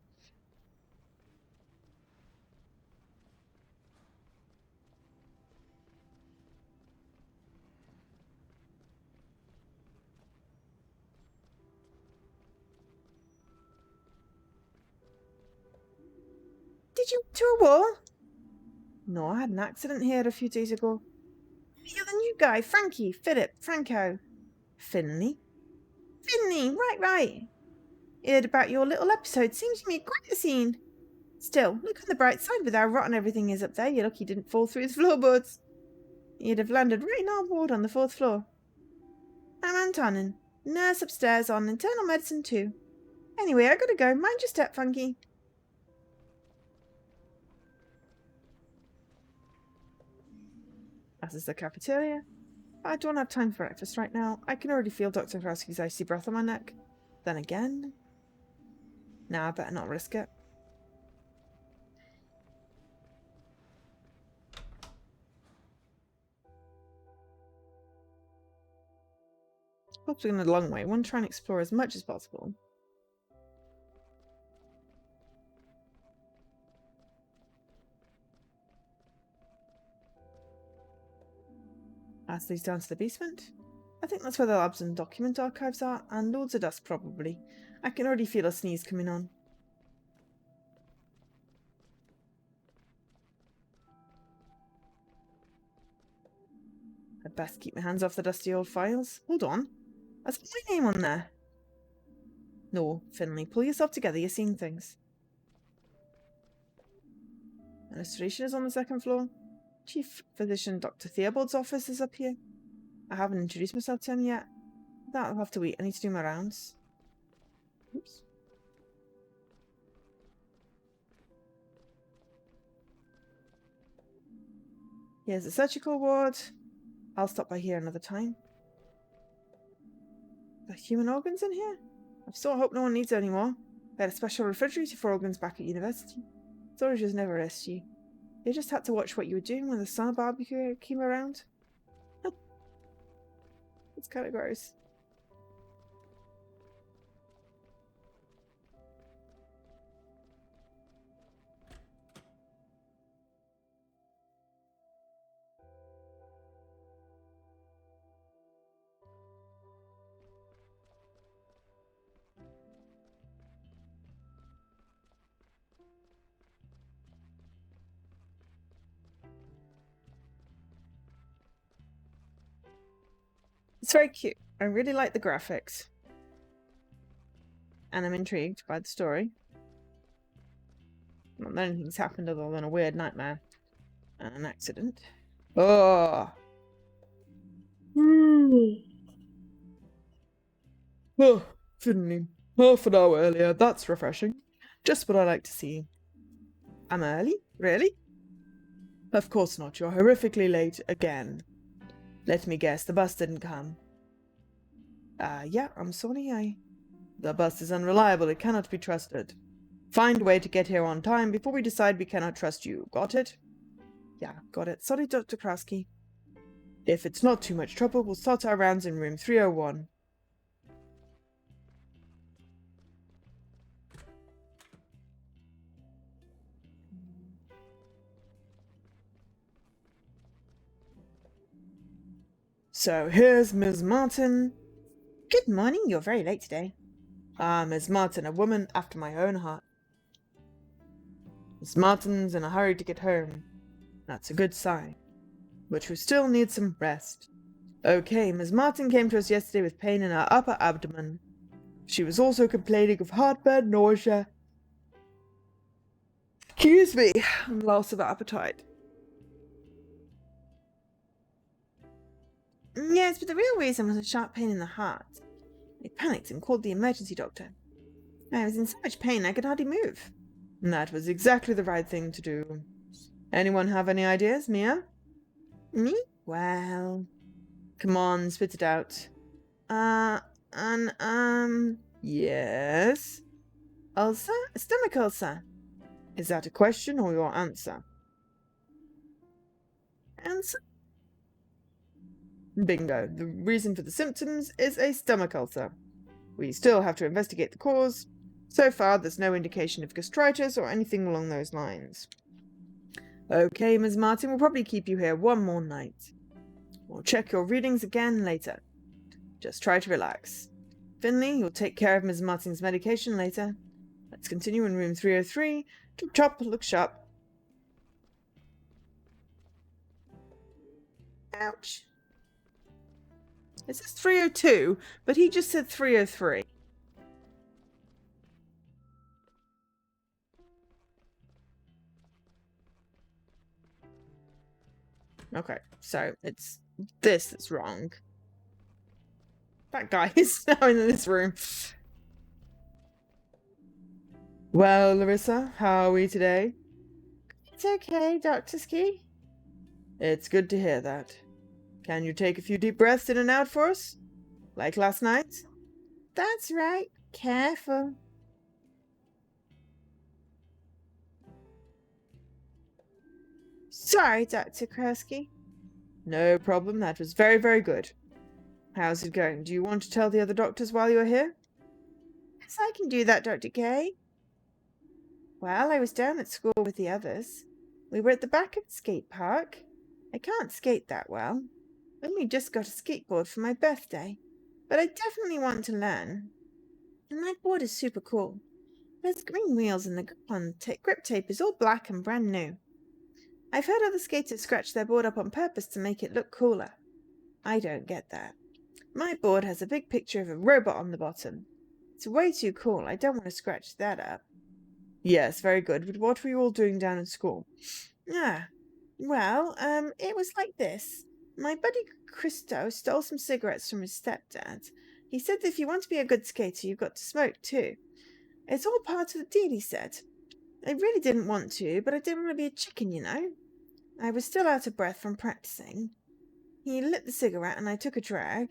Did you to a wall? No, I had an accident here a few days ago. You're the new guy, Frankie, Philip, Franco. Finley? Finley, right. Heard about your little episode. Seems you made quite a scene. Still, look on the bright side with how rotten everything is up there. You're lucky you didn't fall through the floorboards. You'd have landed right in our ward on the 4th floor. I'm Antonin, nurse upstairs on internal medicine 2. Anyway, I gotta go. Mind your step, Funky. That is the cafeteria. I don't have time for breakfast right now. I can already feel Dr. Krowski's icy breath on my neck. Then again... Nah, I better not risk it. Hope's been a long way. I want to try and explore as much as possible. As leads down to the basement. I think that's where the labs and document archives are, and loads of dust probably. I can already feel a sneeze coming on. I'd best keep my hands off the dusty old files. Hold on. That's my name on there. No, Finley, pull yourself together, you're seeing things. Administration is on the 2nd floor. Chief Physician Dr. Theobald's office is up here. I haven't introduced myself to him yet. That'll have to wait. I need to do my rounds. Oops. Here's the surgical ward. I'll stop by here another time. The human organs in here? I still hope no one needs any more. They had a special refrigerator for organs back at university. Storage was never an issue. You just had to watch what you were doing when the summer barbecue came around. It's kind of gross. It's very cute. I really like the graphics. And I'm intrigued by the story. Not that anything's happened other than a weird nightmare. And an accident. Oh! Oh, Finley. Half an hour earlier. That's refreshing. Just what I like to see. I'm early? Really? Of course not. You're horrifically late again. Let me guess, the bus didn't come. Yeah, I'm sorry, The bus is unreliable. It cannot be trusted. Find a way to get here on time before we decide we cannot trust you. Got it? Yeah, got it. Sorry, Dr. Krasky. If it's not too much trouble, we'll start our rounds in room 301. So here's Ms. Martin. Good morning. You're very late today. Ms. Martin, a woman after my own heart. Ms. Martin's in a hurry to get home. That's a good sign. But we still need some rest. Okay, Ms. Martin came to us yesterday with pain in her upper abdomen. She was also complaining of heartburn, nausea. Excuse me, and loss of appetite. Yes, but the real reason was a sharp pain in the heart. I panicked and called the emergency doctor. I was in so much pain I could hardly move. And that was exactly the right thing to do. Anyone have any ideas, Mia? Me? Well... Come on, spit it out. Yes? Ulcer? A stomach ulcer. Is that a question or your answer? Answer? Bingo. The reason for the symptoms is a stomach ulcer. We still have to investigate the cause. So far, there's no indication of gastritis or anything along those lines. Okay, Ms. Martin, we'll probably keep you here one more night. We'll check your readings again later. Just try to relax. Finley, you'll take care of Ms. Martin's medication later. Let's continue in room 303. Chop chop, look sharp. Ouch. It says 302, but he just said 303. Okay, so it's this that's wrong. That guy is now in this room. Well, Larissa, how are we today? It's okay, Dr. Ski. It's good to hear that. Can you take a few deep breaths in and out for us? Like last night? That's right. Careful. Sorry, Dr. Krasky. No problem. That was very, very good. How's it going? Do you want to tell the other doctors while you're here? Yes, I can do that, Dr. K. Well, I was down at school with the others. We were at the back of the skate park. I can't skate that well. Only just got a skateboard for my birthday. But I definitely want to learn. And my board is super cool. There's green wheels and the grip tape is all black and brand new. I've heard other skaters scratch their board up on purpose to make it look cooler. I don't get that. My board has a big picture of a robot on the bottom. It's way too cool. I don't want to scratch that up. Yes, very good. But what were you all doing down at school? Well, it was like this. My buddy Christo stole some cigarettes from his stepdad. He said that if you want to be a good skater, you've got to smoke too. It's all part of the deal, he said. I really didn't want to, but I didn't want to be a chicken, you know. I was still out of breath from practicing. He lit the cigarette and I took a drag.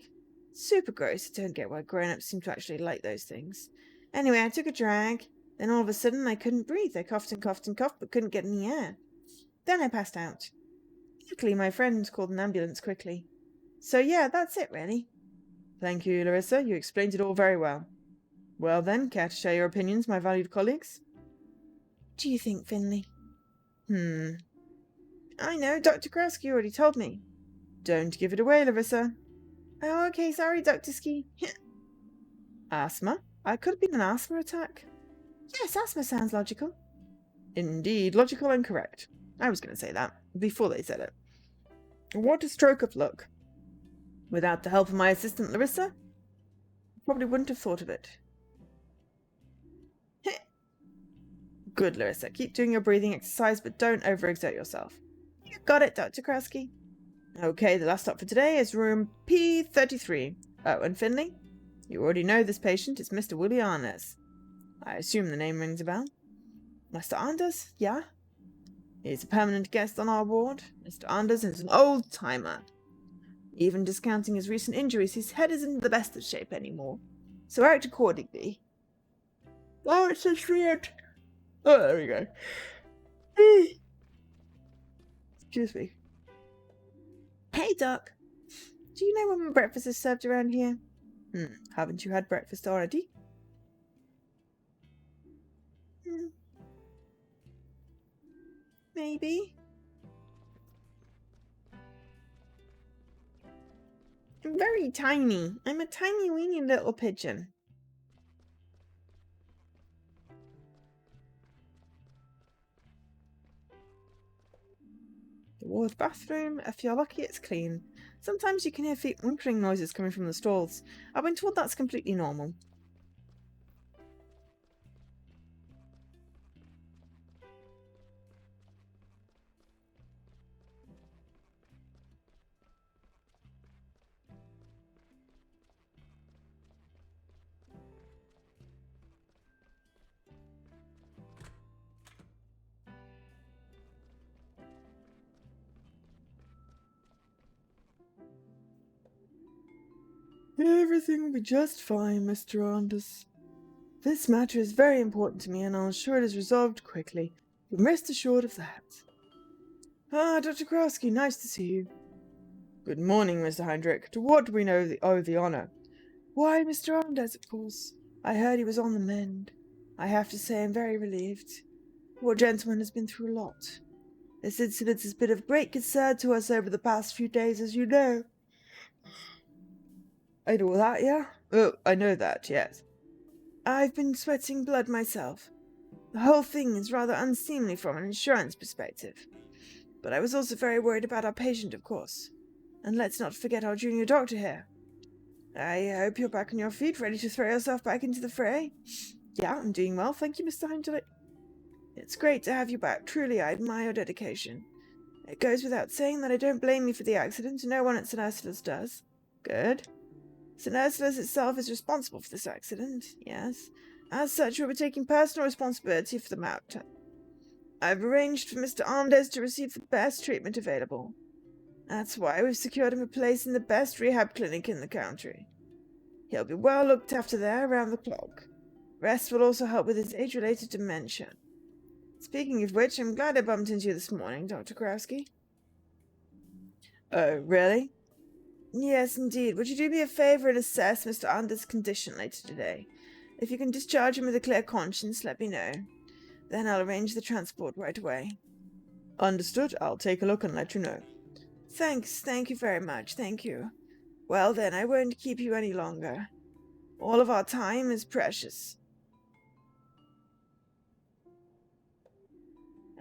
Super gross. I don't get why grown-ups seem to actually like those things. Anyway, I took a drag. Then all of a sudden I couldn't breathe. I coughed and coughed and coughed, but couldn't get any air. Then I passed out. Luckily, my friend called an ambulance quickly. So yeah, that's it really. Thank you, Larissa. You explained it all very well. Well then, care to share your opinions, my valued colleagues? What do you think, Finley? I know, Dr. Krasky already told me. Don't give it away, Larissa. Oh, okay, sorry, Dr. Ski. Asthma? I could have been an asthma attack. Yes, asthma sounds logical. Indeed, logical and correct. I was going to say that before they said it. What a stroke of luck. Without the help of my assistant Larissa, I probably wouldn't have thought of it. Good, Larissa. Keep doing your breathing exercise, but don't overexert yourself. You got it, Dr. Krasky. Okay, the last stop for today is room P33. Oh, and Finley? You already know this patient is Mr. Willie Arnes. I assume the name rings a bell. Mr. Anders? Yeah? He's a permanent guest on our ward. Mr. Anders is an old-timer. Even discounting his recent injuries, his head isn't in the best of shape anymore. So act accordingly. Oh, it's such weird. Oh, there we go. Excuse me. Hey, Doc. Do you know when breakfast is served around here? Haven't you had breakfast already? Maybe. I'm very tiny. I'm a tiny weeny little pigeon. The ward bathroom, if you're lucky it's clean. Sometimes you can hear feet whimpering noises coming from the stalls. I've been told that's completely normal. Everything will be just fine, Mr. Anders. This matter is very important to me, and I'll ensure it is resolved quickly. You can rest assured of that. Ah, Dr. Krasky, nice to see you. Good morning, Mr. Heinrich. To what do we owe the honor? Why, Mr. Anders, of course. I heard he was on the mend. I have to say I'm very relieved. The poor gentleman has been through a lot. This incident has been of great concern to us over the past few days, as you know. I know that, yeah? Oh, I know that, yes. I've been sweating blood myself. The whole thing is rather unseemly from an insurance perspective. But I was also very worried about our patient, of course. And let's not forget our junior doctor here. I hope you're back on your feet, ready to throw yourself back into the fray. Yeah, I'm doing well, thank you, Mr. Heinrich. It's great to have you back. Truly, I admire your dedication. It goes without saying that I don't blame you for the accident. No one at St. Ursula's does. Good. St. Ursula's itself is responsible for this accident, yes. As such, we'll be taking personal responsibility for the matter. I've arranged for Mr. Anders to receive the best treatment available. That's why we've secured him a place in the best rehab clinic in the country. He'll be well looked after there around the clock. Rest will also help with his age-related dementia. Speaking of which, I'm glad I bumped into you this morning, Dr. Krasky. Oh, really? Yes, indeed. Would you do me a favor and assess Mr. Anders' condition later today? If you can discharge him with a clear conscience, let me know. Then I'll arrange the transport right away. Understood. I'll take a look and let you know. Thanks. Thank you very much. Thank you. Well then, I won't keep you any longer. All of our time is precious.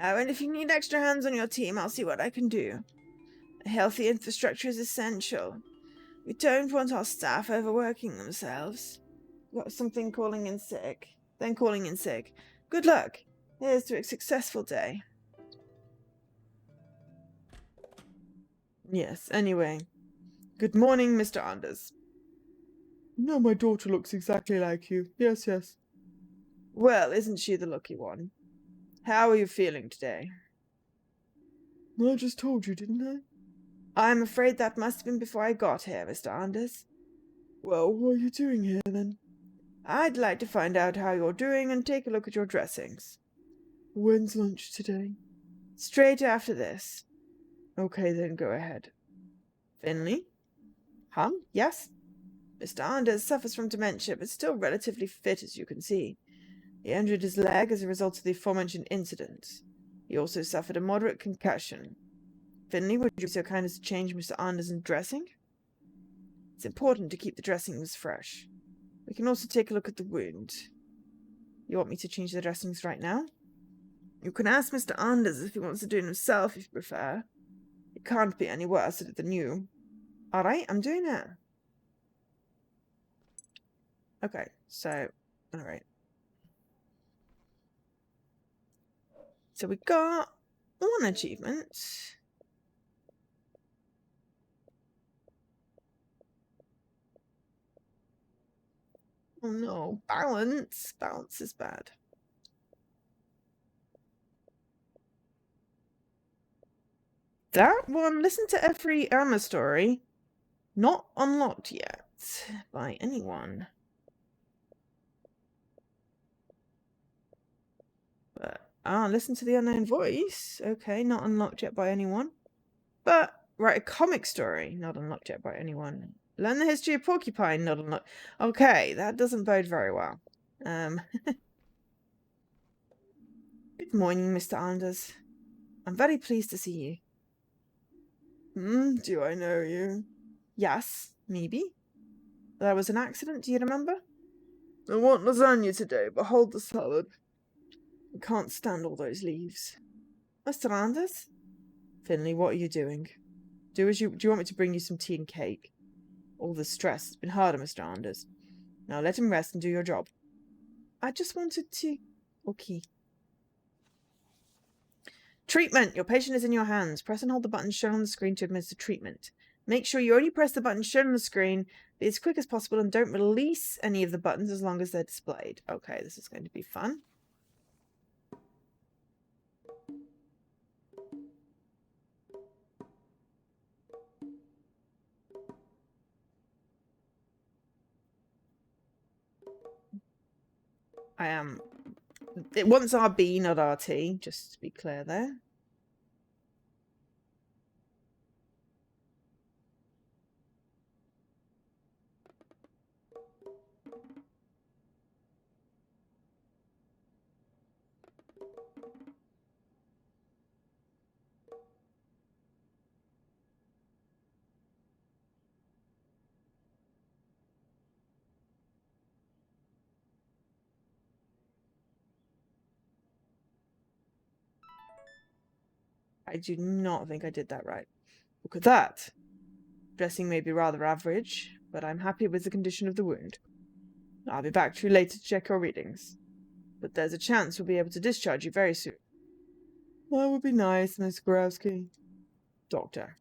Oh, and if you need extra hands on your team, I'll see what I can do. A healthy infrastructure is essential. We don't want our staff overworking themselves. Got something calling in sick. Then calling in sick. Good luck. Here's to a successful day. Yes, anyway. Good morning, Mr. Anders. No, my daughter looks exactly like you. Yes, yes. Well, isn't she the lucky one? How are you feeling today? I just told you, didn't I? I'm afraid that must have been before I got here, Mr. Anders. Well, what are you doing here, then? I'd like to find out how you're doing and take a look at your dressings. When's lunch today? Straight after this. Okay, then go ahead. Finley? Yes? Mr. Anders suffers from dementia, but still relatively fit, as you can see. He injured his leg as a result of the aforementioned incident. He also suffered a moderate concussion. Finley, would you be so kind as to change Mr. Anders' dressing? It's important to keep the dressings fresh. We can also take a look at the wound. You want me to change the dressings right now? You can ask Mr. Anders if he wants to do it himself, if you prefer. It can't be any worse than you. Alright, I'm doing it. Okay, so, alright. So we got one achievement. Oh no, balance. Balance is bad. That one, listen to every armor story. Not unlocked yet by anyone. But, listen to the unknown voice. Okay, not unlocked yet by anyone. But, write a comic story. Not unlocked yet by anyone. Learn the history of Porcupine. Not unlocked. Okay, that doesn't bode very well. Good morning, Mr. Anders. I'm very pleased to see you. Do I know you? Yes, maybe. There was an accident, do you remember? I want lasagna today, but hold the salad. I can't stand all those leaves. Mr. Anders? Finley, what are you doing? Do you want me to bring you some tea and cake? All the stress has been hard on Mr. Anders. Now let him rest and do your job. I just wanted to... Okay. Treatment! Your patient is in your hands. Press and hold the button shown on the screen to administer treatment. Make sure you only press the button shown on the screen, be as quick as possible, and don't release any of the buttons as long as they're displayed. Okay, this is going to be fun. I am... It wants RB, not RT, just to be clear there. I do not think I did that right. Look at that. Dressing may be rather average, but I'm happy with the condition of the wound. I'll be back to you later to check your readings. But there's a chance we'll be able to discharge you very soon. That would be nice, Miss Gorowski. Doctor.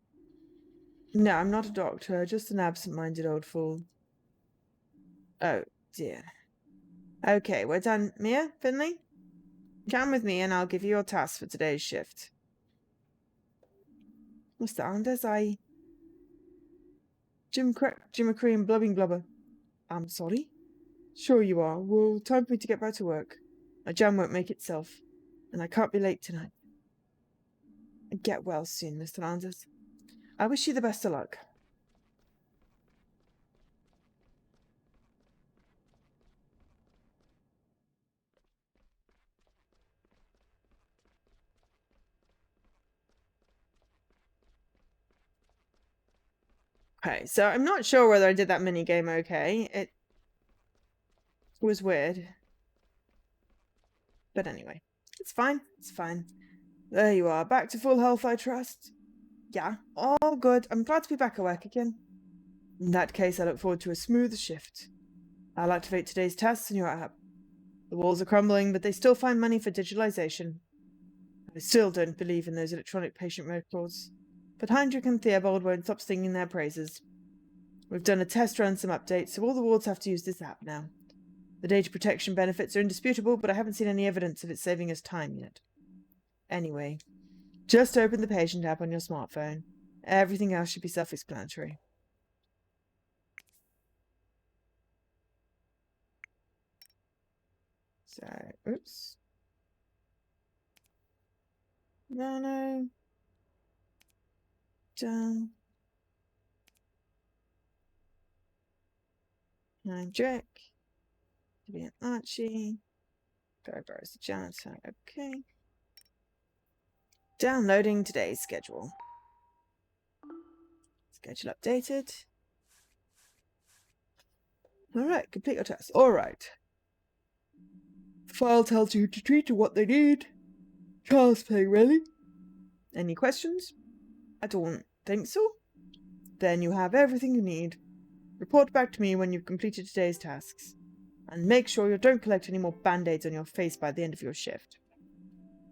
No, I'm not a doctor, just an absent-minded old fool. Oh, dear. Okay, we're done. Mia, Finley? Come with me and I'll give you your task for today's shift. Mr. Anders, Jim McCree and Blubbing Blubber. I'm sorry? Sure you are. Well, time for me to get back to work. My jam won't make itself, and I can't be late tonight. Get well soon, Mr. Anders. I wish you the best of luck. Okay, so I'm not sure whether I did that mini game okay. It was weird. But anyway, it's fine. It's fine. There you are. Back to full health, I trust. Yeah, all good. I'm glad to be back at work again. In that case, I look forward to a smooth shift. I'll activate today's tests in your app. The walls are crumbling, but they still find money for digitalization. I still don't believe in those electronic patient records. But Heinrich and Theobald won't stop singing their praises. We've done a test run, some updates, so all the wards have to use this app now. The data protection benefits are indisputable, but I haven't seen any evidence of it saving us time yet. Anyway, just open the patient app on your smartphone. Everything else should be self-explanatory. So, oops. No. Done. Heinrich. To be an Archie. Berber is the janitor. Okay. Downloading today's schedule. Schedule updated. Alright, complete your test. Alright. The file tells you to treat to what they need. Child's playing, really? Any questions? I don't think so. Then you have everything you need. Report back to me when you've completed today's tasks. And make sure you don't collect any more band-aids on your face by the end of your shift.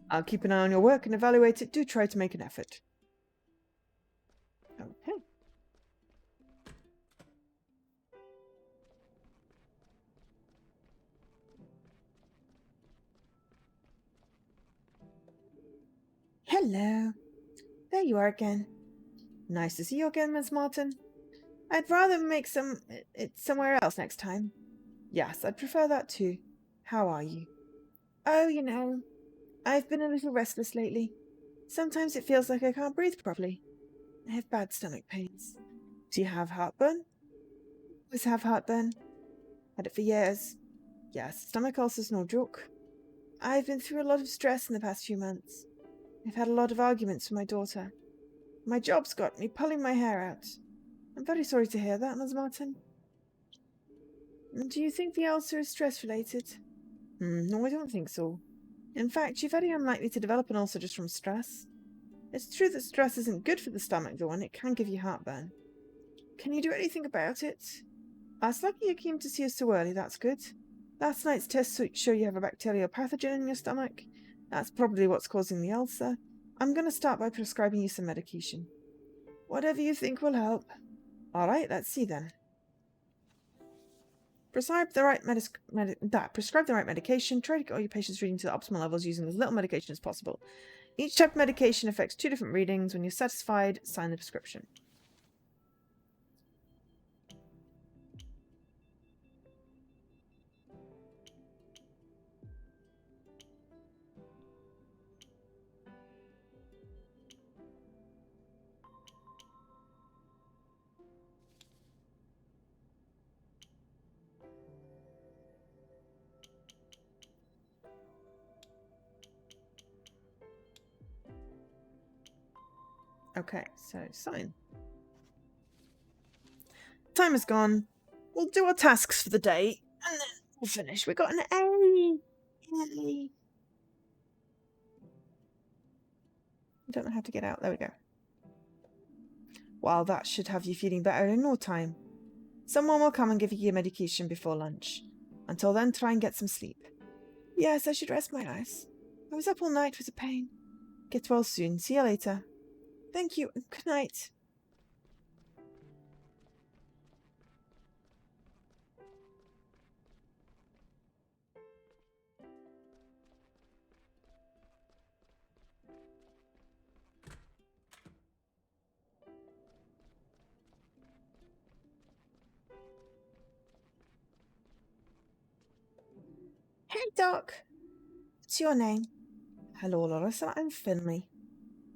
I'll keep an eye on your work and evaluate it. Do try to make an effort. Okay. Hello. There you are again. Nice to see you again, Miss Martin. I'd rather make it somewhere else next time. Yes, I'd prefer that too. How are you? Oh, I've been a little restless lately. Sometimes it feels like I can't breathe properly. I have bad stomach pains. Do you have heartburn? Always have heartburn. Had it for years. Yes, stomach ulcer's no joke. I've been through a lot of stress in the past few months. I've had a lot of arguments with my daughter. My job's got me pulling my hair out. I'm very sorry to hear that, Ms. Martin. Do you think the ulcer is stress-related? No, I don't think so. In fact, you're very unlikely to develop an ulcer just from stress. It's true that stress isn't good for the stomach, though, and it can give you heartburn. Can you do anything about it? It's lucky you came to see us so early, that's good. Last night's tests show you have a bacterial pathogen in your stomach. That's probably what's causing the ulcer. I'm going to start by prescribing you some medication. Whatever you think will help. All right, let's see then. Prescribe the right medication. Try to get all your patients' reading to the optimal levels using as little medication as possible. Each type of medication affects 2 different readings. When you're satisfied, sign the prescription. Okay, so sign. Time is gone. We'll do our tasks for the day, and then we'll finish. We got an A! Yay! I don't know how to get out. There we go. Well, that should have you feeling better in no time. Someone will come and give you your medication before lunch. Until then, try and get some sleep. Yes, I should rest my eyes. I was up all night with a pain. Get well soon. See you later. Thank you, and good night. Hey, Doc. What's your name? Hello, Larissa. I'm Finley.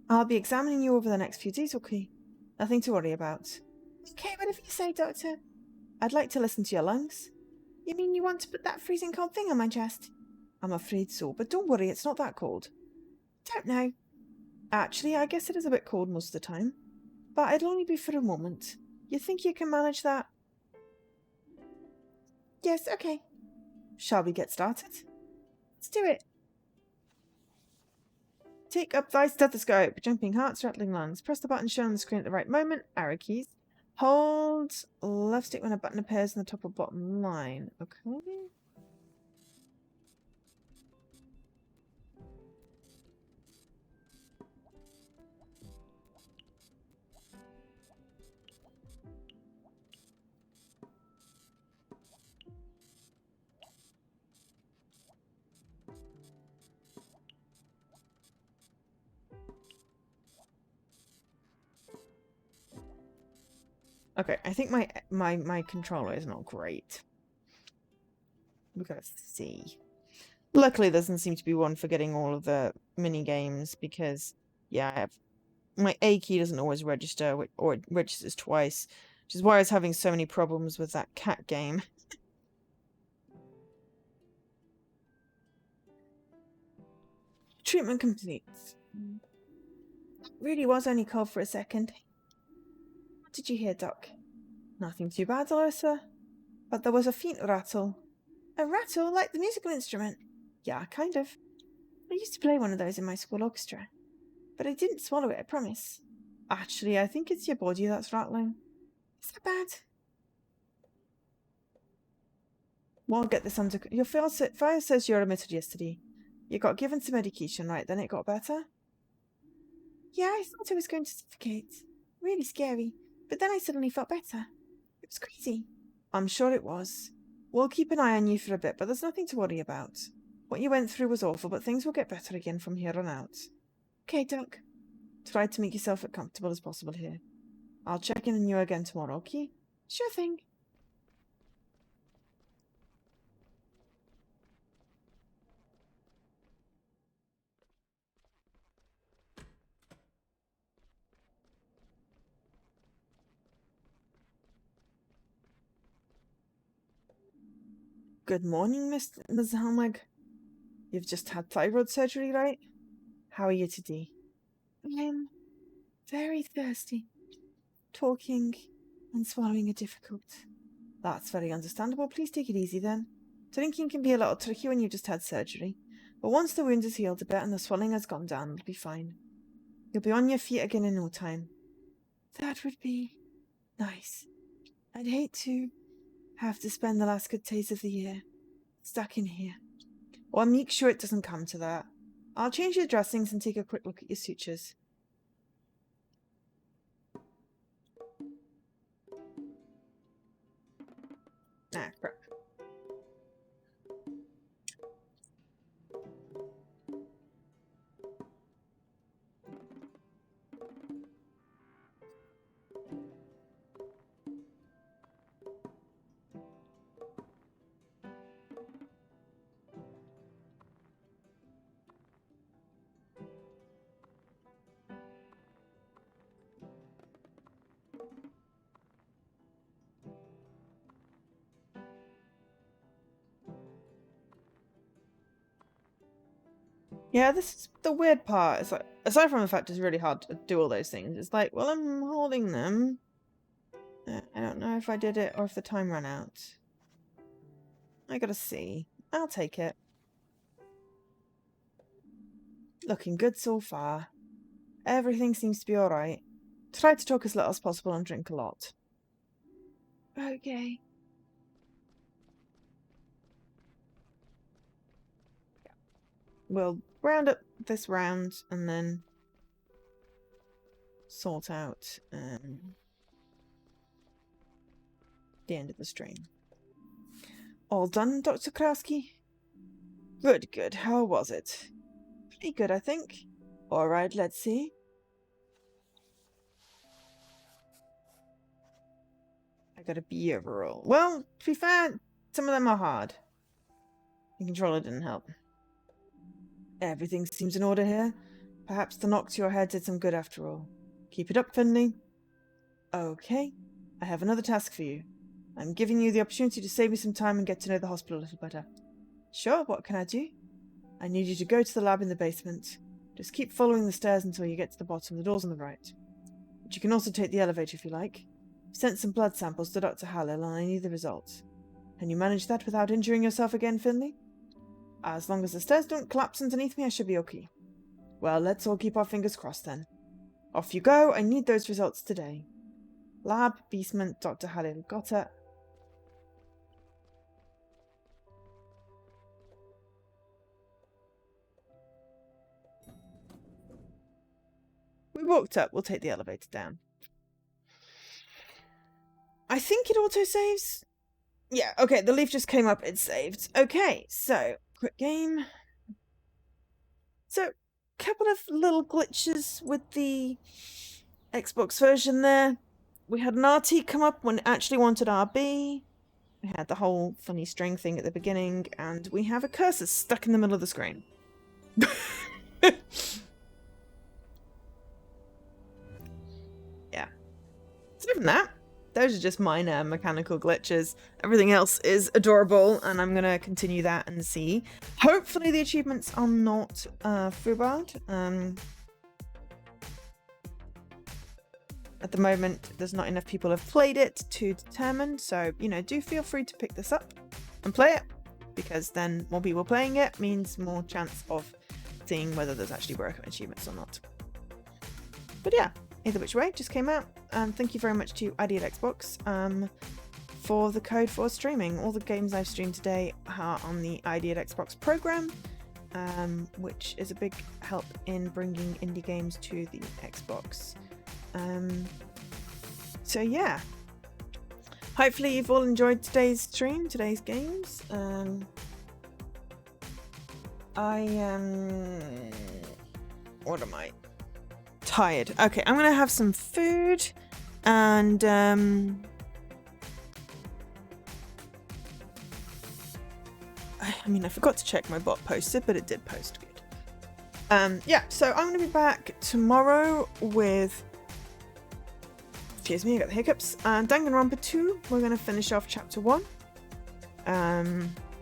I'll be examining you over the next few days, okay? Nothing to worry about. Okay, whatever you say, Doctor. I'd like to listen to your lungs. You mean you want to put that freezing cold thing on my chest? I'm afraid so, but don't worry, it's not that cold. Don't know. Actually, I guess it is a bit cold most of the time. But it'll only be for a moment. You think you can manage that? Yes, okay. Shall we get started? Let's do it. Take up thy stethoscope. Jumping hearts, rattling lungs. Press the button shown on the screen at the right moment. Arrow keys. Hold left stick when a button appears in the top or bottom line. Okay. Okay, I think my controller is not great. We gotta see. Luckily, there doesn't seem to be one for getting all of the mini games because, yeah, my A key doesn't always register, or it registers twice, which is why I was having so many problems with that cat game. Treatment complete. Really was only cold for a second. What did you hear, Doc? Nothing too bad, Alyssa. But there was a faint rattle. A rattle like the musical instrument? Yeah, kind of. I used to play one of those in my school orchestra. But I didn't swallow it, I promise. Actually, I think it's your body that's rattling. Is that bad? We'll get this under... Your file says you're admitted yesterday. You got given some medication, right? Then it got better? Yeah, I thought I was going to suffocate. Really scary. But then I suddenly felt better. It was crazy. I'm sure it was. We'll keep an eye on you for a bit, but there's nothing to worry about. What you went through was awful, but things will get better again from here on out. Okay, Doc. Try to make yourself as comfortable as possible here. I'll check in on you again tomorrow, okay? Sure thing. Good morning, Ms. Helmig. You've just had thyroid surgery, right? How are you today? I'm very thirsty. Talking and swallowing are difficult. That's very understandable. Please take it easy then. Drinking can be a little tricky when you've just had surgery, but once the wound is healed a bit and the swelling has gone down, it'll be fine. You'll be on your feet again in no time. That would be nice. I'd hate to have to spend the last good days of the year stuck in here. Well, make sure it doesn't come to that. I'll change your dressings and take a quick look at your sutures. Ah, crap. Yeah, this is the weird part. It's like, aside from the fact it's really hard to do all those things, it's like, well, I'm holding them. I don't know if I did it or if the time ran out. I gotta see. I'll take it. Looking good so far. Everything seems to be alright. Try to talk as little as possible and drink a lot. Okay. We'll round up this round and then sort out the end of the stream. All done, Dr. Krowski? Good, good. How was it? Pretty good, I think. Alright, let's see. I got a B overall. Well, to be fair, some of them are hard. The controller didn't help. Everything seems in order here. Perhaps the knock to your head did some good after all. Keep it up, Finley. Okay, I have another task for you. I'm giving you the opportunity to save me some time and get to know the hospital a little better. Sure, what can I do? I need you to go to the lab in the basement. Just keep following the stairs until you get to the bottom. The door's on the right. But you can also take the elevator if you like. I've sent some blood samples to Dr. Hallel and I need the results. Can you manage that without injuring yourself again, Finley? As long as the stairs don't collapse underneath me, I should be okay. Well, let's all keep our fingers crossed then. Off you go. I need those results today. Lab, basement, Dr. Hallel. Got it. We walked up. We'll take the elevator down. I think it auto-saves. Yeah, okay, the leaf just came up. It's saved. Okay, so, quick game. So, couple of little glitches with the Xbox version there. We had an RT come up when it actually wanted RB. We had the whole funny string thing at the beginning, and we have a cursor stuck in the middle of the screen. Yeah. So from that, those are just minor mechanical glitches. Everything else is adorable, and I'm gonna continue that and see. Hopefully the achievements are not foobarred. At the moment, there's not enough people have played it to determine, so, you know, do feel free to pick this up and play it, because then more people playing it means more chance of seeing whether there's actually broken achievements or not. But yeah, either which way, just came out. and thank you very much to Ideal Xbox for the code for streaming. All the games I've streamed today are on the Ideal Xbox program, which is a big help in bringing indie games to the Xbox. So yeah, hopefully you've all enjoyed today's stream, today's games. What am I? Tired. Okay, I'm gonna have some food, and I mean, I forgot to check my bot posted, but it did post good. Yeah, so I'm gonna be back tomorrow with, excuse me, I got the hiccups, Danganronpa 2. We're gonna finish off chapter 1.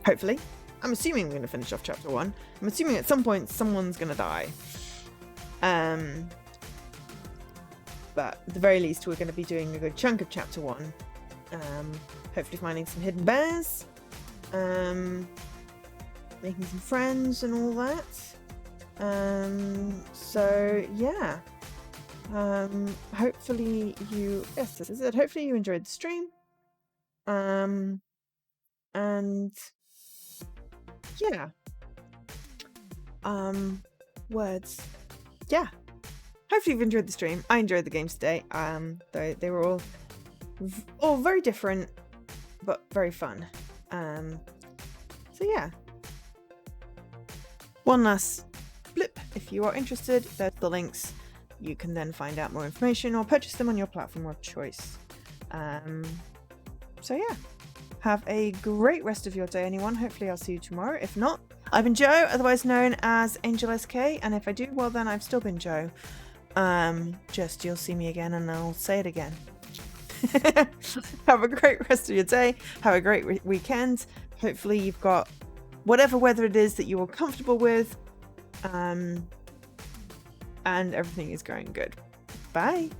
Hopefully. I'm assuming we're going to finish off chapter 1. I'm assuming at some point someone's going to die. But at the very least, we're going to be doing a good chunk of chapter 1. Hopefully finding some hidden bears. Making some friends and all that. So, yeah. Hopefully you... Yes, this is it. Hopefully you enjoyed the stream. And... yeah. Words. Yeah. Hopefully you've enjoyed the stream. I enjoyed the games today. They were all very different, but very fun. So yeah. One last blip. If you are interested, there's the links. You can then find out more information or purchase them on your platform of choice. So yeah. Have a great rest of your day, anyone. Hopefully I'll see you tomorrow. If not, I've been Joe, otherwise known as Angel SK, and if I do, well then I've still been Joe. Just you'll see me again and I'll say it again. Have a great rest of your day. Have a great weekend. Hopefully you've got whatever weather it is that you are comfortable with. And everything is going good. Bye.